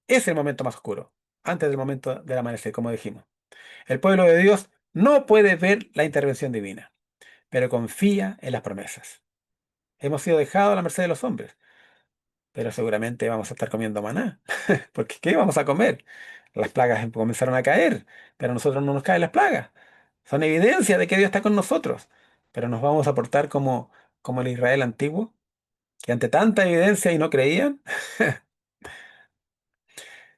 Es el momento más oscuro, antes del momento del amanecer, como dijimos. El pueblo de Dios no puede ver la intervención divina, pero confía en las promesas. Hemos sido dejados a la merced de los hombres, pero seguramente vamos a estar comiendo maná, porque ¿qué vamos a comer? Las plagas comenzaron a caer, pero a nosotros no nos caen las plagas. Son evidencia de que Dios está con nosotros, pero nos vamos a portar como el Israel antiguo, que ante tanta evidencia y no creían.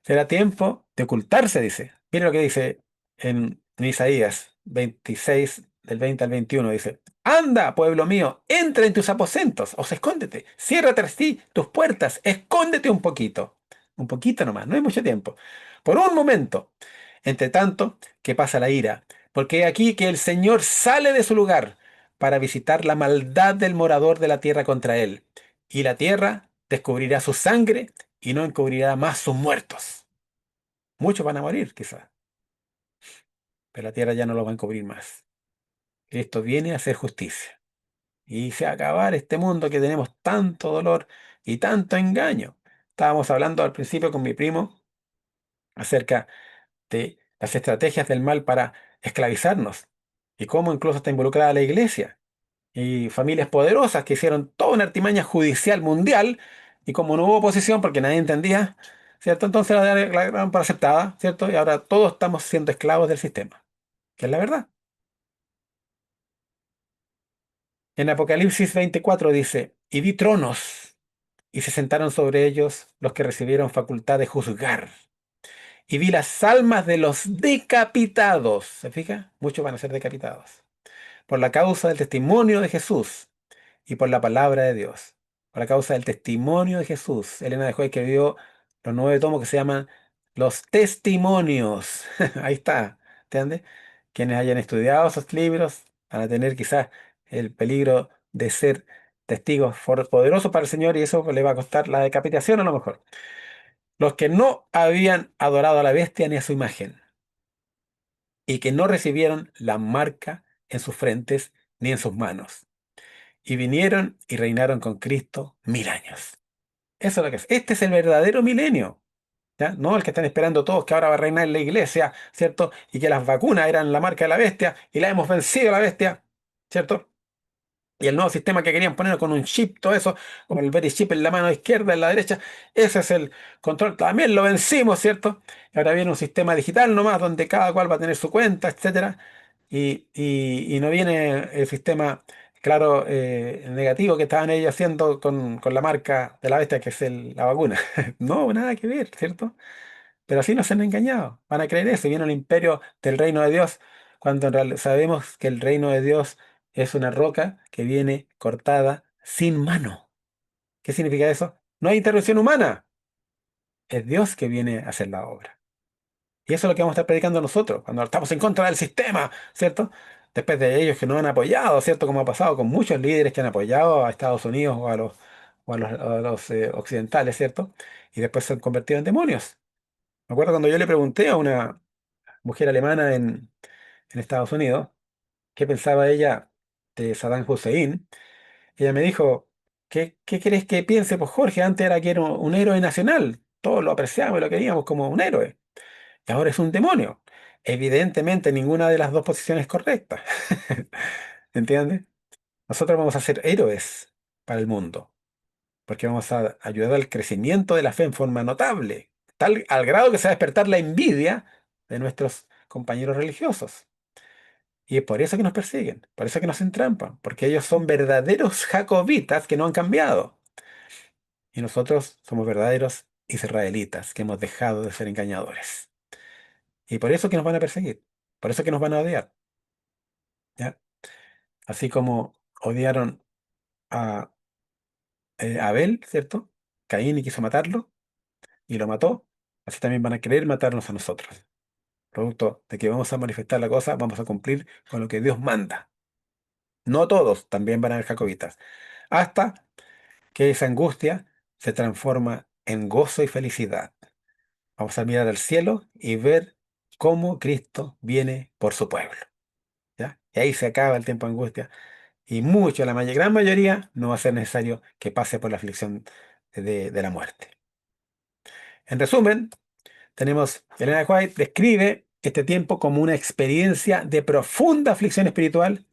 Será tiempo de ocultarse, dice. Mire lo que dice en Isaías 26, del 20 al 21. Dice, anda, pueblo mío, entra en tus aposentos, o sea, escóndete, cierra tras ti tus puertas, escóndete un poquito nomás, no hay mucho tiempo, por un momento, entre tanto que pasa la ira, porque he aquí que el Señor sale de su lugar para visitar la maldad del morador de la tierra contra él, y la tierra descubrirá su sangre y no encubrirá más sus muertos. Muchos van a morir, quizás, pero la tierra ya no los va a encubrir más. Cristo viene a hacer justicia y se va a acabar este mundo que tenemos tanto dolor y tanto engaño. Estábamos hablando al principio con mi primo acerca de las estrategias del mal para esclavizarnos y cómo incluso está involucrada la iglesia y familias poderosas que hicieron toda una artimaña judicial mundial y como no hubo oposición porque nadie entendía, ¿cierto? Entonces la daban por aceptada, ¿cierto? Y ahora todos estamos siendo esclavos del sistema, que es la verdad. En Apocalipsis 24 dice, y vi tronos, y se sentaron sobre ellos los que recibieron facultad de juzgar. Y vi las almas de los decapitados, ¿se fija? Muchos van a ser decapitados, por la causa del testimonio de Jesús y por la palabra de Dios. Por la causa del testimonio de Jesús. Elena de White escribió los 9 tomos que se llaman Los Testimonios. Ahí está, ¿entiendes? Quienes hayan estudiado esos libros van a tener quizás el peligro de ser testigos poderosos para el Señor y eso le va a costar la decapitación a lo mejor. Los que no habían adorado a la bestia ni a su imagen y que no recibieron la marca en sus frentes ni en sus manos y vinieron y reinaron con Cristo 1000 años. Eso es lo que es. Este es el verdadero milenio. ¿Ya? No el que están esperando todos, que ahora va a reinar la iglesia, ¿cierto? Y que las vacunas eran la marca de la bestia y la hemos vencido a la bestia, ¿cierto? Y el nuevo sistema que querían poner con un chip, todo eso, como el very chip en la mano izquierda, en la derecha, ese es el control. También lo vencimos, ¿cierto? Y ahora viene un sistema digital nomás, donde cada cual va a tener su cuenta, etcétera. Y no viene el sistema, claro, negativo que estaban ellos haciendo con la marca de la bestia, que es la vacuna. No, nada que ver, ¿cierto? Pero así nos han engañado. Van a creer eso. Viene el imperio del reino de Dios, cuando en realidad sabemos que el reino de Dios es una roca que viene cortada sin mano. ¿Qué significa eso? No hay intervención humana. Es Dios que viene a hacer la obra. Y eso es lo que vamos a estar predicando nosotros, cuando estamos en contra del sistema, ¿cierto? Después de ellos que no han apoyado, ¿cierto? Como ha pasado con muchos líderes que han apoyado a Estados Unidos o a los occidentales, ¿cierto? Y después se han convertido en demonios. Me acuerdo cuando yo le pregunté a una mujer alemana en Estados Unidos, ¿qué pensaba ella de Saddam Hussein? Ella me dijo, ¿qué crees que piense? Pues Jorge, antes era que era un héroe nacional, todos lo apreciábamos y lo queríamos como un héroe, y ahora es un demonio. Evidentemente ninguna de las dos posiciones es correcta, ¿entiendes? Nosotros vamos a ser héroes para el mundo, porque vamos a ayudar al crecimiento de la fe en forma notable, tal al grado que se va a despertar la envidia de nuestros compañeros religiosos. Y es por eso que nos persiguen, por eso que nos entrampan, porque ellos son verdaderos jacobitas que no han cambiado. Y nosotros somos verdaderos israelitas que hemos dejado de ser engañadores. Y por eso que nos van a perseguir, por eso que nos van a odiar, ¿ya? Así como odiaron a Abel, ¿cierto? Caín y quiso matarlo y lo mató, así también van a querer matarnos a nosotros. Producto de que vamos a manifestar la cosa, vamos a cumplir con lo que Dios manda. No todos también van a ser jacobitas. Hasta que esa angustia se transforma en gozo y felicidad. Vamos a mirar al cielo y ver cómo Cristo viene por su pueblo, ¿ya? Y ahí se acaba el tiempo de angustia. Y mucho, la gran mayoría, no va a ser necesario que pase por la aflicción de la muerte. En resumen, tenemos, Elena White describe este tiempo como una experiencia de profunda aflicción espiritual,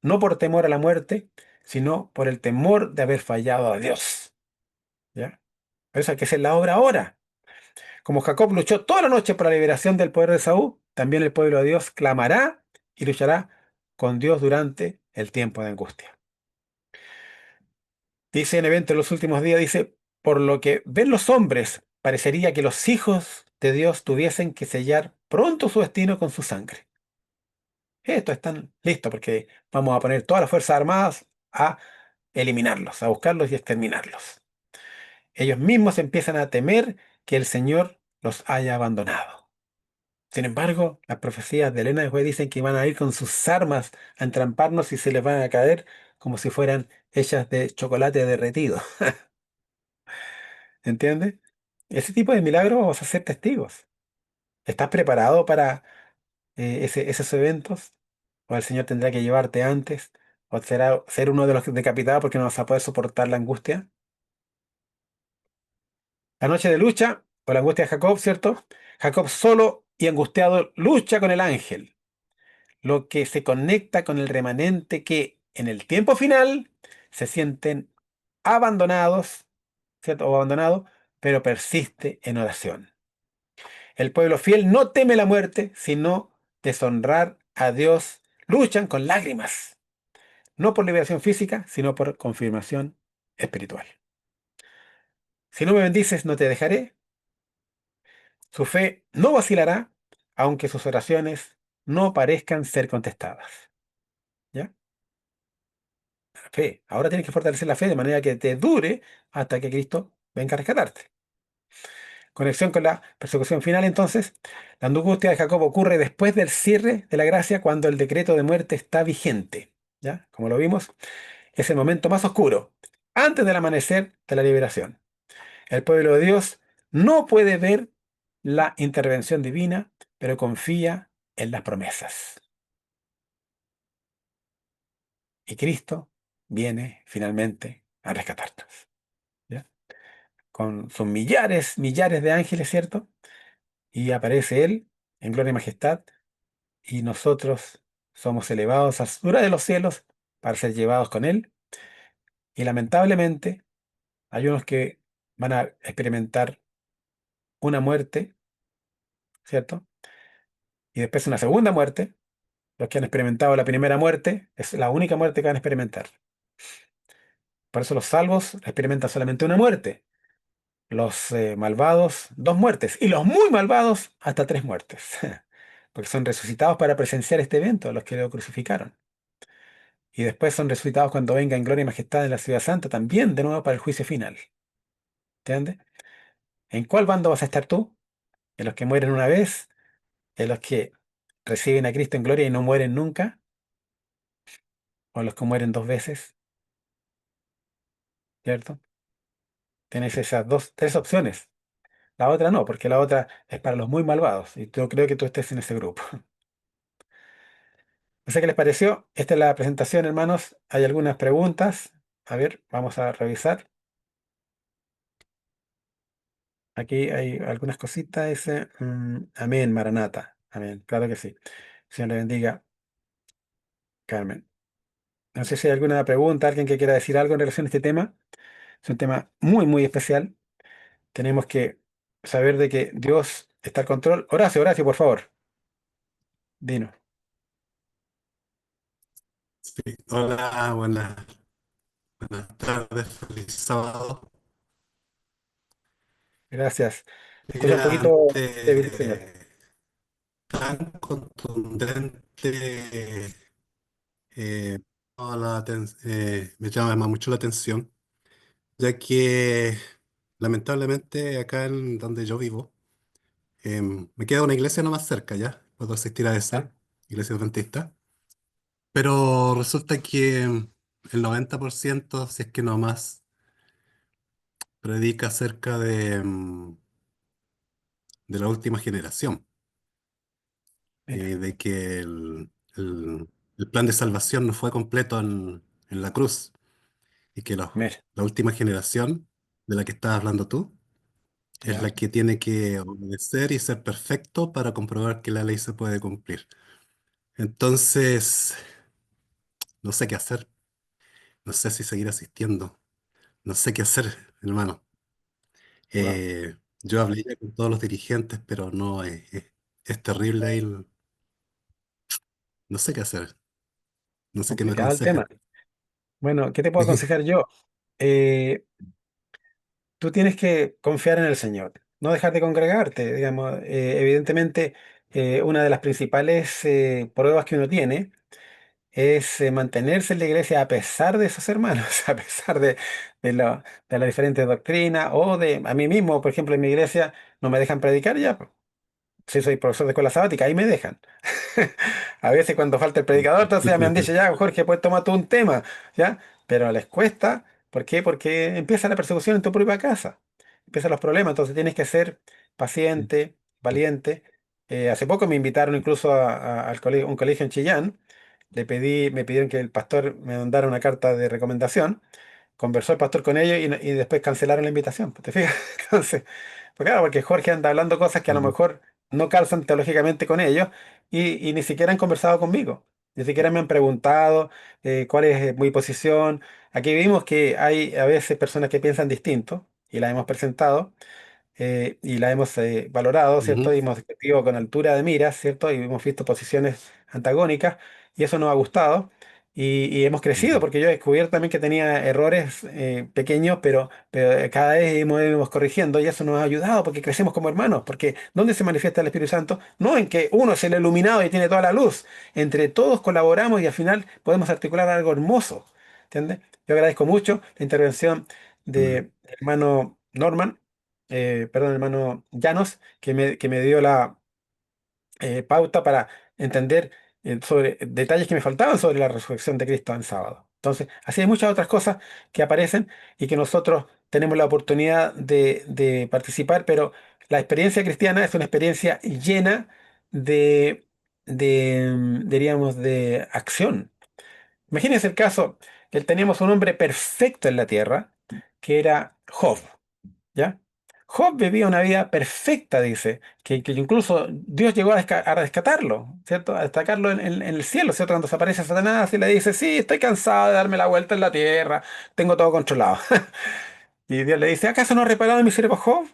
no por temor a la muerte, sino por el temor de haber fallado a Dios, ¿ya? Por eso hay que hacer la obra ahora. Como Jacob luchó toda la noche por la liberación del poder de Saúl, también el pueblo de Dios clamará y luchará con Dios durante el tiempo de angustia. Dice en Evento en los últimos días, dice, por lo que ven los hombres, parecería que los hijos de Dios tuviesen que sellar pronto su destino con su sangre. Estos están listos porque vamos a poner todas las fuerzas armadas a eliminarlos, a buscarlos y exterminarlos. Ellos mismos empiezan a temer que el Señor los haya abandonado. Sin embargo, las profecías de Elena de White dicen que van a ir con sus armas a entramparnos y se les van a caer como si fueran hechas de chocolate derretido. ¿Entiendes? Ese tipo de milagros vamos a ser testigos. ¿Estás preparado para esos eventos? ¿O el Señor tendrá que llevarte antes? ¿O será ser uno de los decapitados porque no vas a poder soportar la angustia? La noche de lucha, o la angustia de Jacob, ¿cierto? Jacob solo y angustiado lucha con el ángel, lo que se conecta con el remanente que en el tiempo final se sienten abandonados, ¿cierto? O abandonados, pero persiste en oración. El pueblo fiel no teme la muerte, sino deshonrar a Dios. Luchan con lágrimas, no por liberación física, sino por confirmación espiritual. Si no me bendices, no te dejaré. Su fe no vacilará, aunque sus oraciones no parezcan ser contestadas. ¿Ya? Fe. Ahora tienes que fortalecer la fe de manera que te dure hasta que Cristo venga a rescatarte. Conexión con la persecución final, entonces. La angustia de Jacob ocurre después del cierre de la gracia cuando el decreto de muerte está vigente. ¿Ya? Como lo vimos, es el momento más oscuro, antes del amanecer de la liberación. El pueblo de Dios no puede ver la intervención divina, pero confía en las promesas. Y Cristo viene finalmente a rescatarnos. ¿Ya? con sus millares, millares de ángeles, ¿cierto? Y aparece Él en gloria y majestad, y nosotros somos elevados a la altura de los cielos para ser llevados con Él. Y lamentablemente hay unos que van a experimentar una muerte, ¿cierto? Y después una segunda muerte. Los que han experimentado la primera muerte es la única muerte que van a experimentar. Por eso los salvos experimentan solamente una muerte. Los malvados, dos muertes. Y los muy malvados, hasta tres muertes. Porque son resucitados para presenciar este evento, los que lo crucificaron. Y después son resucitados cuando venga en gloria y majestad en la ciudad santa, también de nuevo para el juicio final. ¿Entiendes? ¿En cuál bando vas a estar tú? ¿En los que mueren una vez? ¿En los que reciben a Cristo en gloria y no mueren nunca? ¿O en los que mueren dos veces? ¿Cierto? Tienes esas dos, tres opciones. La otra no, porque la otra es para los muy malvados. Y yo creo que tú estés en ese grupo. No sé qué les pareció. Esta es la presentación, hermanos. Hay algunas preguntas. A ver, vamos a revisar. Aquí hay algunas cositas. Dice, amén, Maranata. Amén, claro que sí. Señor le bendiga, Carmen. No sé si hay alguna pregunta, alguien que quiera decir algo en relación a este tema. Es un tema muy, muy especial. Tenemos que saber de que Dios está al control. Horacio, Horacio, por favor. Dino. Sí. Hola, buenas tardes, feliz sábado. Gracias. Te escucho un Mira, poquito débil, señor. tan contundente, eh, me llama mucho la atención, ya que lamentablemente acá en donde yo vivo, me queda una iglesia no más cerca ya, puedo asistir a ¿Ya? esa, iglesia adventista, pero resulta que el 90%, si es que no más, predica acerca de la última generación, Mira, de que el plan de salvación no fue completo en la cruz y que mira, la última generación de la que estás hablando tú es ya. la que tiene que obedecer y ser perfecto para comprobar que la ley se puede cumplir. Entonces, no sé qué hacer, no sé si seguir asistiendo, no sé qué hacer, hermano. Wow. Yo hablé ya con todos los dirigentes, pero no, es terrible ahí, no sé qué hacer, no sé qué me Complicado el aconsejan. tema. Bueno, ¿qué te puedo aconsejar yo? Eh, Tú tienes que confiar en el Señor, no dejar de congregarte, digamos. Evidentemente, una de las principales pruebas que uno tiene es mantenerse en la iglesia a pesar de sus hermanos, a pesar de las diferentes doctrinas o de a mí mismo, por ejemplo, en mi iglesia no me dejan predicar ya. Si soy profesor de escuela sabática, ahí me dejan. A veces cuando falta el predicador, entonces ya me han dicho, ya, Jorge, pues toma tú un tema, ¿ya? Pero les cuesta, ¿por qué? Porque empieza la persecución en tu propia casa, empiezan los problemas, entonces tienes que ser paciente, valiente. Hace poco me invitaron incluso al colegio, un colegio en Chillán, me pidieron que el pastor me mandara una carta de recomendación, conversó el pastor con ellos y después cancelaron la invitación, ¿te fijas? Entonces, pues claro, porque Jorge anda hablando cosas que a lo mejor no calzan teológicamente con ellos y ni siquiera han conversado conmigo. Ni siquiera me han preguntado cuál es mi posición. Aquí vimos que hay a veces personas que piensan distinto y las hemos presentado y la hemos valorado, ¿cierto? Ujú, Y hemos discutido con altura de miras, ¿cierto? Y hemos visto posiciones antagónicas y eso nos ha gustado y hemos crecido ujú, porque yo he descubierto también que tenía errores pequeños, pero cada vez hemos corrigiendo y eso nos ha ayudado porque crecemos como hermanos, porque ¿dónde se manifiesta el Espíritu Santo? No en que uno es el iluminado y tiene toda la luz, entre todos colaboramos y al final podemos articular algo hermoso, ¿entiendes? Yo agradezco mucho la intervención ujú, de hermano Norman perdón, hermano Llanos, que me dio la pauta para entender sobre detalles que me faltaban sobre la resurrección de Cristo en sábado. Entonces, así hay muchas otras cosas que aparecen y que nosotros tenemos la oportunidad de participar, pero la experiencia cristiana es una experiencia llena diríamos, de acción. Imagínense el caso que teníamos un hombre perfecto en la tierra, que era Job. ¿ya? Job vivía una vida perfecta, dice, que incluso Dios llegó a rescatarlo, ¿cierto? A destacarlo en el cielo, ¿cierto? Cuando se aparece Satanás y le dice, sí, estoy cansado de darme la vuelta en la tierra, tengo todo controlado. Y Dios le dice, ¿acaso no has reparado en mi siervo Job?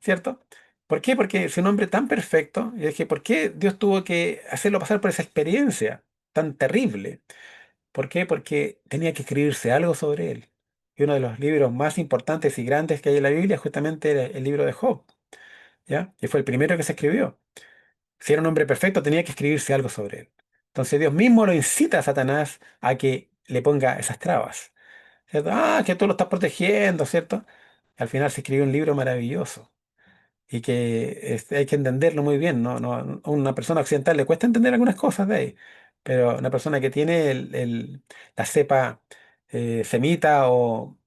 ¿Cierto? ¿Por qué? Porque es un hombre tan perfecto. Y dije, ¿por qué Dios tuvo que hacerlo pasar por esa experiencia tan terrible? ¿Por qué? Porque tenía que escribirse algo sobre él. Y uno de los libros más importantes y grandes que hay en la Biblia justamente era el libro de Job, ¿ya? Y fue el primero que se escribió. Si era un hombre perfecto, tenía que escribirse algo sobre él. Entonces Dios mismo lo incita a Satanás a que le ponga esas trabas, ¿cierto? Ah, que tú lo estás protegiendo, ¿cierto? Al final se escribió un libro maravilloso y que hay que entenderlo muy bien, ¿no? A una persona occidental le cuesta entender algunas cosas de ahí, pero una persona que tiene la cepa semita o,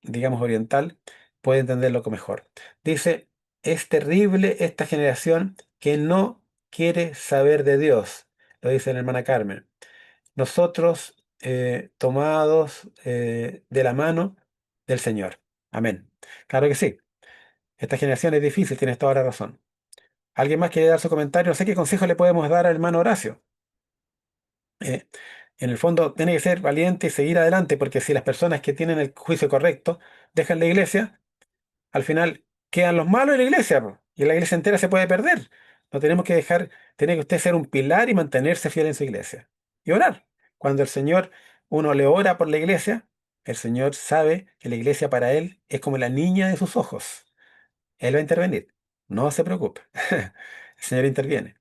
digamos, oriental, puede entenderlo con mejor. Dice, es terrible esta generación que no quiere saber de Dios, lo dice la hermana Carmen. Nosotros tomados de la mano del Señor. Amén. Claro que sí. Esta generación es difícil, tienes toda la razón. ¿Alguien más quiere dar su comentario? No sé qué consejo le podemos dar al hermano Horacio. Eh, en el fondo, tiene que ser valiente y seguir adelante, porque si las personas que tienen el juicio correcto dejan la iglesia, al final quedan los malos en la iglesia, po, y la iglesia entera se puede perder. No tenemos que dejar, tiene que usted ser un pilar y mantenerse fiel en su iglesia. Y orar. Cuando el Señor, uno le ora por la iglesia, el Señor sabe que la iglesia para él es como la niña de sus ojos. Él va a intervenir. No se preocupe. El Señor interviene.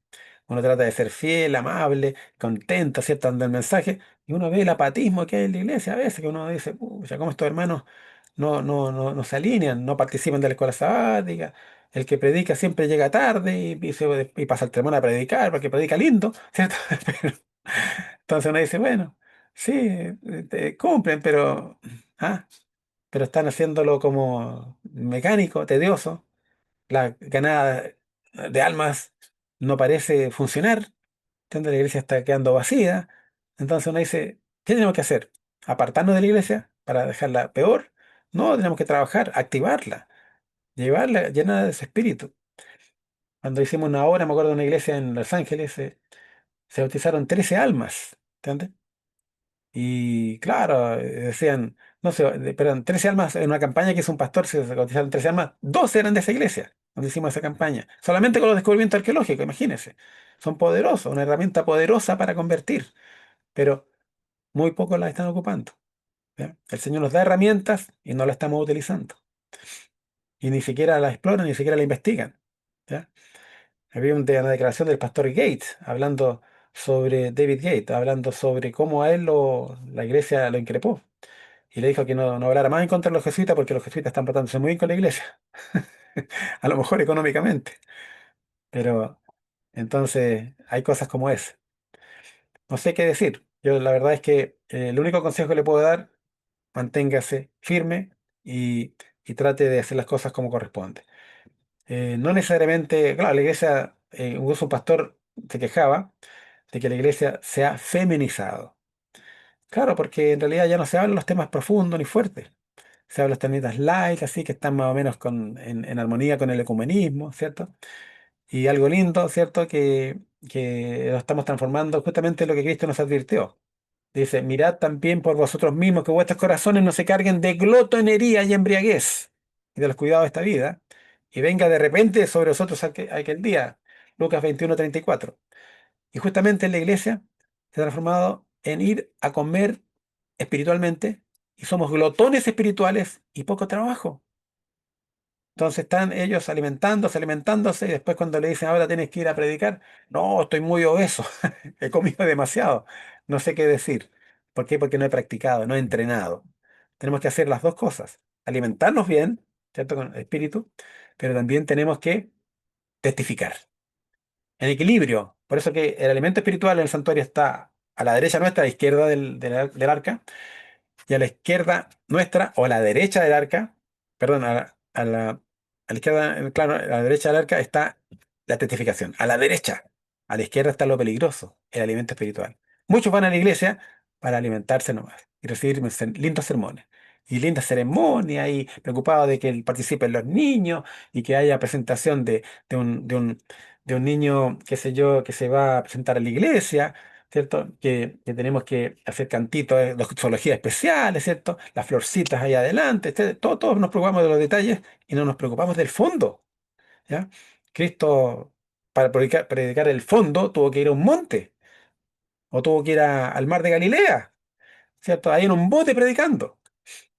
Uno trata de ser fiel, amable, contento, ¿cierto? Dando el mensaje. Y uno ve el apatismo que hay en la iglesia a veces, que uno dice, pucha, ¿cómo estos hermanos no se alinean, no participan de la escuela sabática? El que predica siempre llega tarde y pasa el sermón a predicar porque predica lindo, ¿cierto? Entonces uno dice, bueno, sí, cumplen, ah, pero están haciéndolo como mecánico, tedioso. La ganada de almas no parece funcionar, entonces la iglesia está quedando vacía. Entonces uno dice, ¿qué tenemos que hacer? ¿Apartarnos de la iglesia para dejarla peor? No, tenemos que trabajar, activarla, llevarla llena de ese espíritu. Cuando hicimos una obra, me acuerdo de una iglesia en Los Ángeles, se bautizaron 13 almas, ¿entiendes? Y claro, decían, no sé, perdón, 13 almas en una campaña que hizo un pastor, se bautizaron 13 almas, 12 eran de esa iglesia, donde hicimos esa campaña. Solamente con los descubrimientos arqueológicos, imagínense. Son poderosos, una herramienta poderosa para convertir, pero muy pocos la están ocupando. ¿Ya? El Señor nos da herramientas y no la estamos utilizando. Y ni siquiera la exploran, ni siquiera la investigan. ¿Ya? Había una declaración del pastor Gates hablando sobre David Gates, hablando sobre cómo a él la iglesia lo increpó. Y le dijo que no hablara más en contra de los jesuitas porque los jesuitas están portándose muy bien con la iglesia. A lo mejor económicamente. Pero entonces hay cosas como esa. No sé qué decir. Yo la verdad es que el único consejo que le puedo dar, manténgase firme y trate de hacer las cosas como corresponde. No necesariamente, claro, la iglesia, incluso un pastor se quejaba de que la iglesia se ha feminizado. Claro, porque en realidad ya no se hablan los temas profundos ni fuertes. Se habla de temitas light, así que están más o menos en armonía con el ecumenismo, ¿cierto? Y algo lindo, ¿cierto? Que lo estamos transformando justamente en lo que Cristo nos advirtió. Dice, mirad también por vosotros mismos que vuestros corazones no se carguen de glotonería y embriaguez y de los cuidados de esta vida, y venga de repente sobre vosotros aquel día. Lucas 21:34. Y justamente en la iglesia se ha transformado en ir a comer espiritualmente y somos glotones espirituales y poco trabajo. Entonces están ellos alimentándose, alimentándose y después cuando le dicen ahora tienes que ir a predicar, no, estoy muy obeso, he comido demasiado, no sé qué decir. ¿Por qué? Porque no he practicado, no he entrenado. Tenemos que hacer las dos cosas, alimentarnos bien, ¿cierto? Con el espíritu, pero también tenemos que testificar en equilibrio. Por eso que el alimento espiritual en el santuario está a la derecha nuestra, a la izquierda del arca, y a la izquierda nuestra, o a la derecha del arca, perdón, a la izquierda, claro, a la derecha del arca está la testificación. A la derecha, a la izquierda está lo peligroso, el alimento espiritual. Muchos van a la iglesia para alimentarse nomás y recibir lindos sermones. y linda ceremonia y preocupado de que participen los niños y que haya presentación de un niño, qué sé yo, que se va a presentar a la iglesia, ¿cierto? Que tenemos que hacer cantitos de doxología especiales, ¿cierto? Las florcitas ahí adelante, todos nos preocupamos de los detalles y no nos preocupamos del fondo, ¿ya? Cristo, para predicar el fondo, tuvo que ir a un monte o tuvo que ir al mar de Galilea, ¿cierto? Ahí en un bote predicando.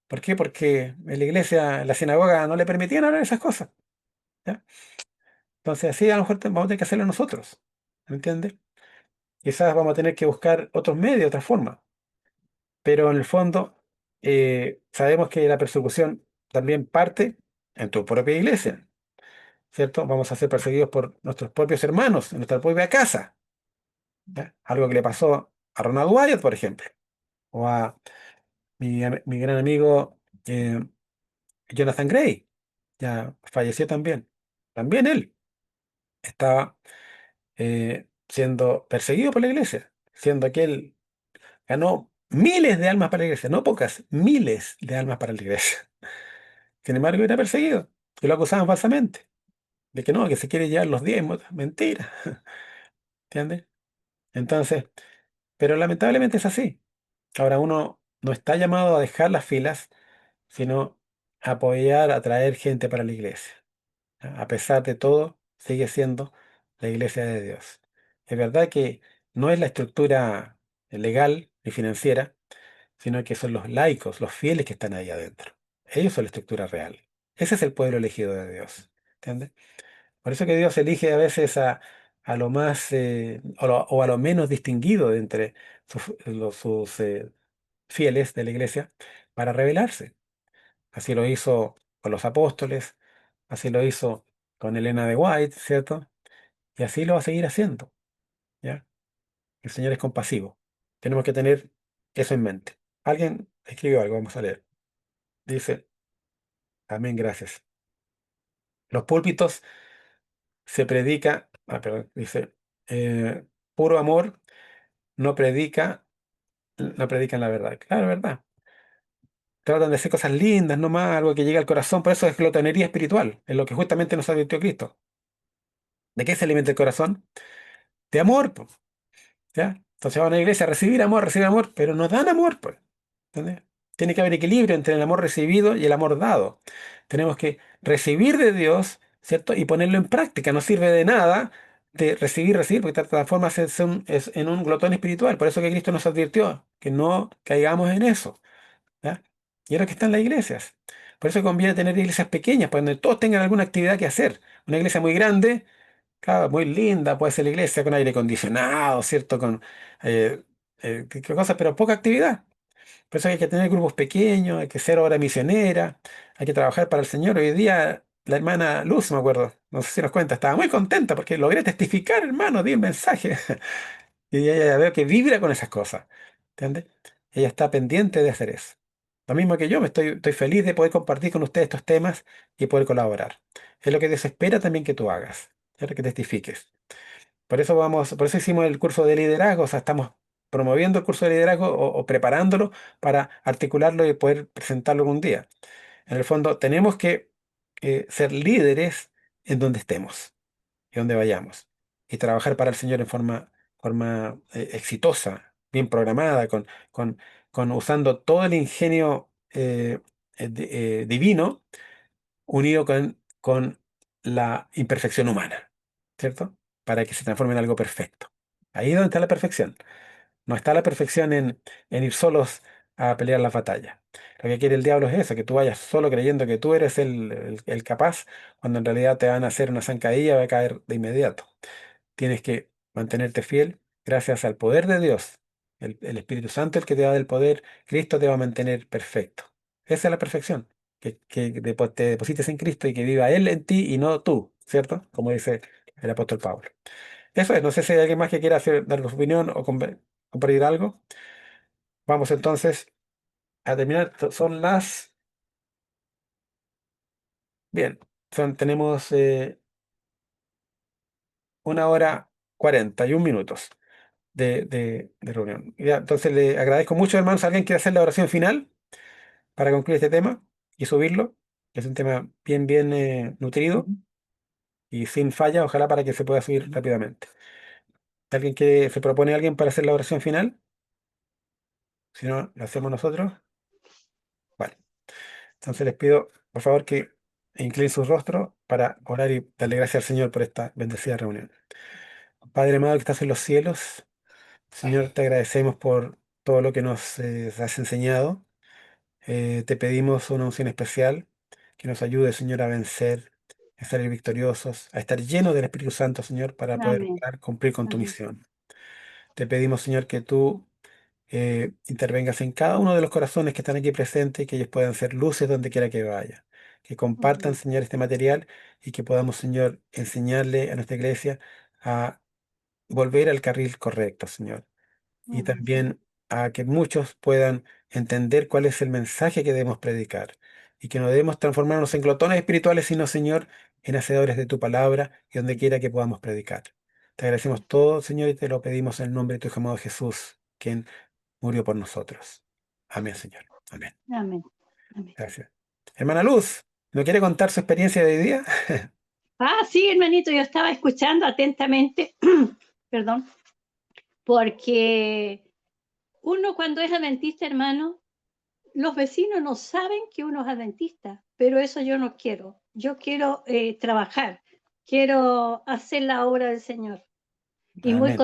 ¿Por qué? Porque en la iglesia, en la sinagoga, no le permitían hablar de esas cosas, ¿ya? Entonces, así a lo mejor vamos a tener que hacerlo nosotros, ¿me entiendes? Quizás vamos a tener que buscar otros medios, otra forma, pero en el fondo sabemos que la persecución también parte en tu propia iglesia, ¿cierto? Vamos a ser perseguidos por nuestros propios hermanos, en nuestra propia casa, ¿ya? Algo que le pasó a Ronald Wyatt, por ejemplo, o a mi gran amigo eh, Jonathan Gray, ya falleció también. También él estaba siendo perseguido por la iglesia, siendo que él ganó miles de almas para la iglesia, no pocas, miles de almas para la iglesia. Sin embargo, era perseguido y lo acusaban falsamente de que no, que se quiere llevar los diezmos. Mentira, ¿entiendes? Entonces, pero lamentablemente es así. Ahora uno no está llamado a dejar las filas, sino a apoyar, a atraer gente para la iglesia. A pesar de todo, sigue siendo la iglesia de Dios. Es verdad que no es la estructura legal ni financiera, sino que son los laicos, los fieles que están ahí adentro. Ellos son la estructura real. Ese es el pueblo elegido de Dios. ¿Entiendes? Por eso que Dios elige a veces a lo más o a lo menos distinguido de entre sus fieles de la iglesia para revelarse. Así lo hizo con los apóstoles, así lo hizo con Elena de White, ¿cierto? Y así lo va a seguir haciendo, ¿ya? El Señor es compasivo. Tenemos que tener eso en mente. Alguien escribió algo, vamos a leer. Dice, amén, gracias. Los púlpitos se predica, perdón, dice, puro amor no predica, no predican la verdad. Claro, verdad. Tratan de hacer cosas lindas, no más, algo que llegue al corazón. Por eso es glotonería espiritual, es lo que justamente nos advirtió Cristo. ¿De qué se alimenta el corazón? De amor, po, ¿ya? Entonces van a la iglesia a recibir amor, pero no dan amor, pues. ¿Entendés? Tiene que haber equilibrio entre el amor recibido y el amor dado. Tenemos que recibir de Dios, ¿cierto? Y ponerlo en práctica. No sirve de nada de recibir, porque te transformas en un glotón espiritual. Por eso que Cristo nos advirtió que no caigamos en eso, ¿ya? Y ahora que están las iglesias. Por eso conviene tener iglesias pequeñas, para donde todos tengan alguna actividad que hacer. Una iglesia muy grande, claro, muy linda, puede ser la iglesia con aire acondicionado, ¿cierto? Con eh, qué cosas, pero poca actividad. Por eso hay que tener grupos pequeños, hay que ser obra misionera, hay que trabajar para el Señor. Hoy día la hermana Luz, me acuerdo, no sé si nos cuenta, estaba muy contenta porque logré testificar, hermano, di el mensaje. Y ella ya veo que vibra con esas cosas, ¿entiendes? Ella está pendiente de hacer eso. Lo mismo que yo, estoy feliz de poder compartir con ustedes estos temas y poder colaborar. Es lo que Dios espera también que tú hagas, ¿cierto? Que testifiques. Por eso hicimos el curso de liderazgo, o sea, estamos promoviendo el curso de liderazgo o preparándolo para articularlo y poder presentarlo algún día. En el fondo, tenemos que ser líderes en donde estemos y donde vayamos y trabajar para el Señor en forma exitosa, bien programada, con, con usando todo el ingenio divino unido con la imperfección humana, ¿cierto? Para que se transforme en algo perfecto. Ahí es donde está la perfección. No está la perfección en ir solos a pelear las batallas. Lo que quiere el diablo es eso, que tú vayas solo creyendo que tú eres el capaz, cuando en realidad te van a hacer una zancadilla y va a caer de inmediato. Tienes que mantenerte fiel gracias al poder de Dios. El Espíritu Santo, el que te da el poder, Cristo te va a mantener perfecto. Esa es la perfección. Que te deposites en Cristo y que viva Él en ti y no tú, ¿cierto? Como dice el apóstol Pablo. Eso es, no sé si hay alguien más que quiera dar su opinión o compartir algo. Vamos entonces a terminar. Son las... Bien, tenemos 1 hora 41 minutos de reunión. Ya, entonces le agradezco mucho, hermanos. ¿Alguien quiere hacer la oración final para concluir este tema y subirlo. Es un tema bien nutrido y sin falla, ojalá para que se pueda subir rápidamente. ¿Alguien que se propone alguien para hacer la oración final? Si no, lo hacemos nosotros. Vale. Entonces les pido, por favor, que inclinen su rostro para orar y darle gracias al Señor por esta bendecida reunión. Padre amado que estás en los cielos, Señor, te agradecemos por todo lo que nos has enseñado. Te pedimos una unción especial que nos ayude, Señor, a vencer, a salir victoriosos, a estar llenos del Espíritu Santo, Señor, para poder Amén. lograr cumplir con tu Amén. misión. Te pedimos, Señor, que tú intervengas en cada uno de los corazones que están aquí presentes y que ellos puedan ser luces donde quiera que vaya. Que compartan, Amén. Señor, este material y que podamos, Señor, enseñarle a nuestra iglesia a volver al carril correcto, Señor. Y Amén. también a que muchos puedan entender cuál es el mensaje que debemos predicar y que no debemos transformarnos en glotones espirituales, sino, Señor, en hacedores de tu palabra y donde quiera que podamos predicar. Te agradecemos todo, Señor, y te lo pedimos en el nombre de tu Hijo amado Jesús, quien murió por nosotros. Amén, Señor. Amén. Amén. Amén. Gracias. Hermana Luz, ¿no quiere contar su experiencia de hoy día? Ah, sí, hermanito, yo estaba escuchando atentamente, perdón, porque uno cuando es adventista, hermano, los vecinos no saben que uno es adventista, pero eso yo no quiero. Yo quiero trabajar, quiero hacer la obra del Señor. Y Amén.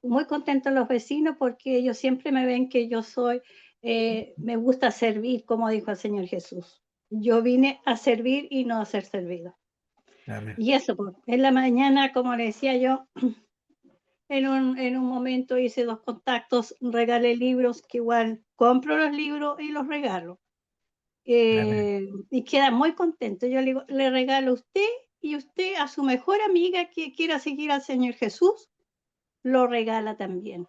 muy contentos los vecinos porque ellos siempre me ven que yo soy, me gusta servir, como dijo el Señor Jesús. Yo vine a servir y no a ser servido. Amén. Y eso, pues, en la mañana, como le decía yo, en un momento hice 2 contactos, regalé libros, que igual compro los libros y los regalo. Amén. Y queda muy contento. Yo le digo, le regalo a usted y usted a su mejor amiga que quiera seguir al Señor Jesús, lo regala también.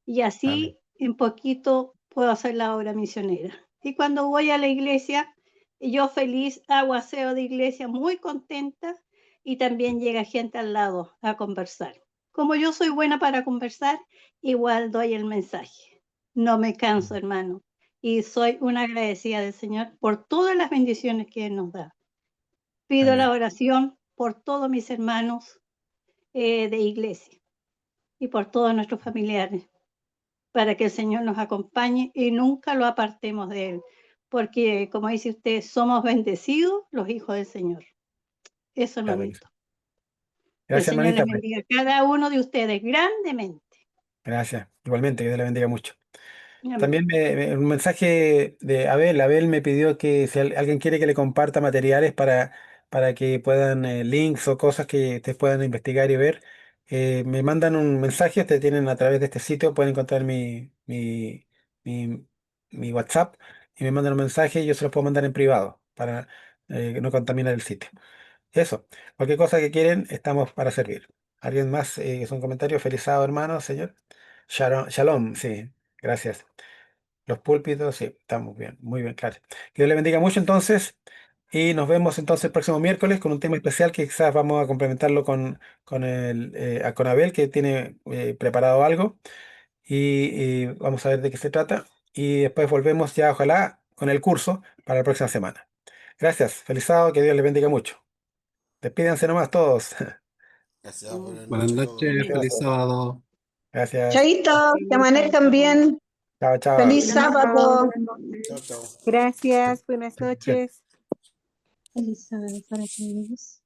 Y Amén. así en poquito puedo hacer la obra misionera. Y cuando voy a la iglesia, yo feliz hago aseo de iglesia, muy contenta, y también llega gente al lado a conversar. Como yo soy buena para conversar, igual doy el mensaje. No me canso, hermano. Y soy una agradecida del Señor por todas las bendiciones que Él nos da. Pido la Amén. oración por todos mis hermanos de iglesia y por todos nuestros familiares, para que el Señor nos acompañe y nunca lo apartemos de Él, porque como dice usted, somos bendecidos los hijos del Señor. Eso, Claro que sí. hermanito. Que el Gracias, Señor les hermanita. Pues. bendiga a cada uno de ustedes grandemente. Gracias. Igualmente, que Dios le bendiga mucho. Amén. También un mensaje de Abel. Abel me pidió que si alguien quiere que le comparta materiales para que puedan, links o cosas que ustedes puedan investigar y ver, me mandan un mensaje, ustedes tienen a través de este sitio, pueden encontrar mi, mi WhatsApp y me mandan un mensaje y yo se los puedo mandar en privado para no contaminar el sitio. Eso, cualquier cosa que quieren, estamos para servir. ¿Alguien más? ¿Es un comentario? Feliz sábado, hermano, señor. Shalom, shalom, sí, gracias. Los púlpitos, sí, estamos bien, muy bien, claro. Que Dios le bendiga mucho entonces y nos vemos entonces el próximo miércoles con un tema especial que quizás vamos a complementarlo con Abel que tiene preparado algo y vamos a ver de qué se trata y después volvemos ya ojalá con el curso para la próxima semana. Gracias, feliz sábado, que Dios le bendiga mucho. Despídense nomás todos. Gracias, buenas Buenas noches a noches, todos. Amén. feliz sábado. Gracias. Chaito, que amanezcan bien. Chao, chao. Feliz sábado. Chao, chao. Gracias, buenas noches. Feliz sábado para todos.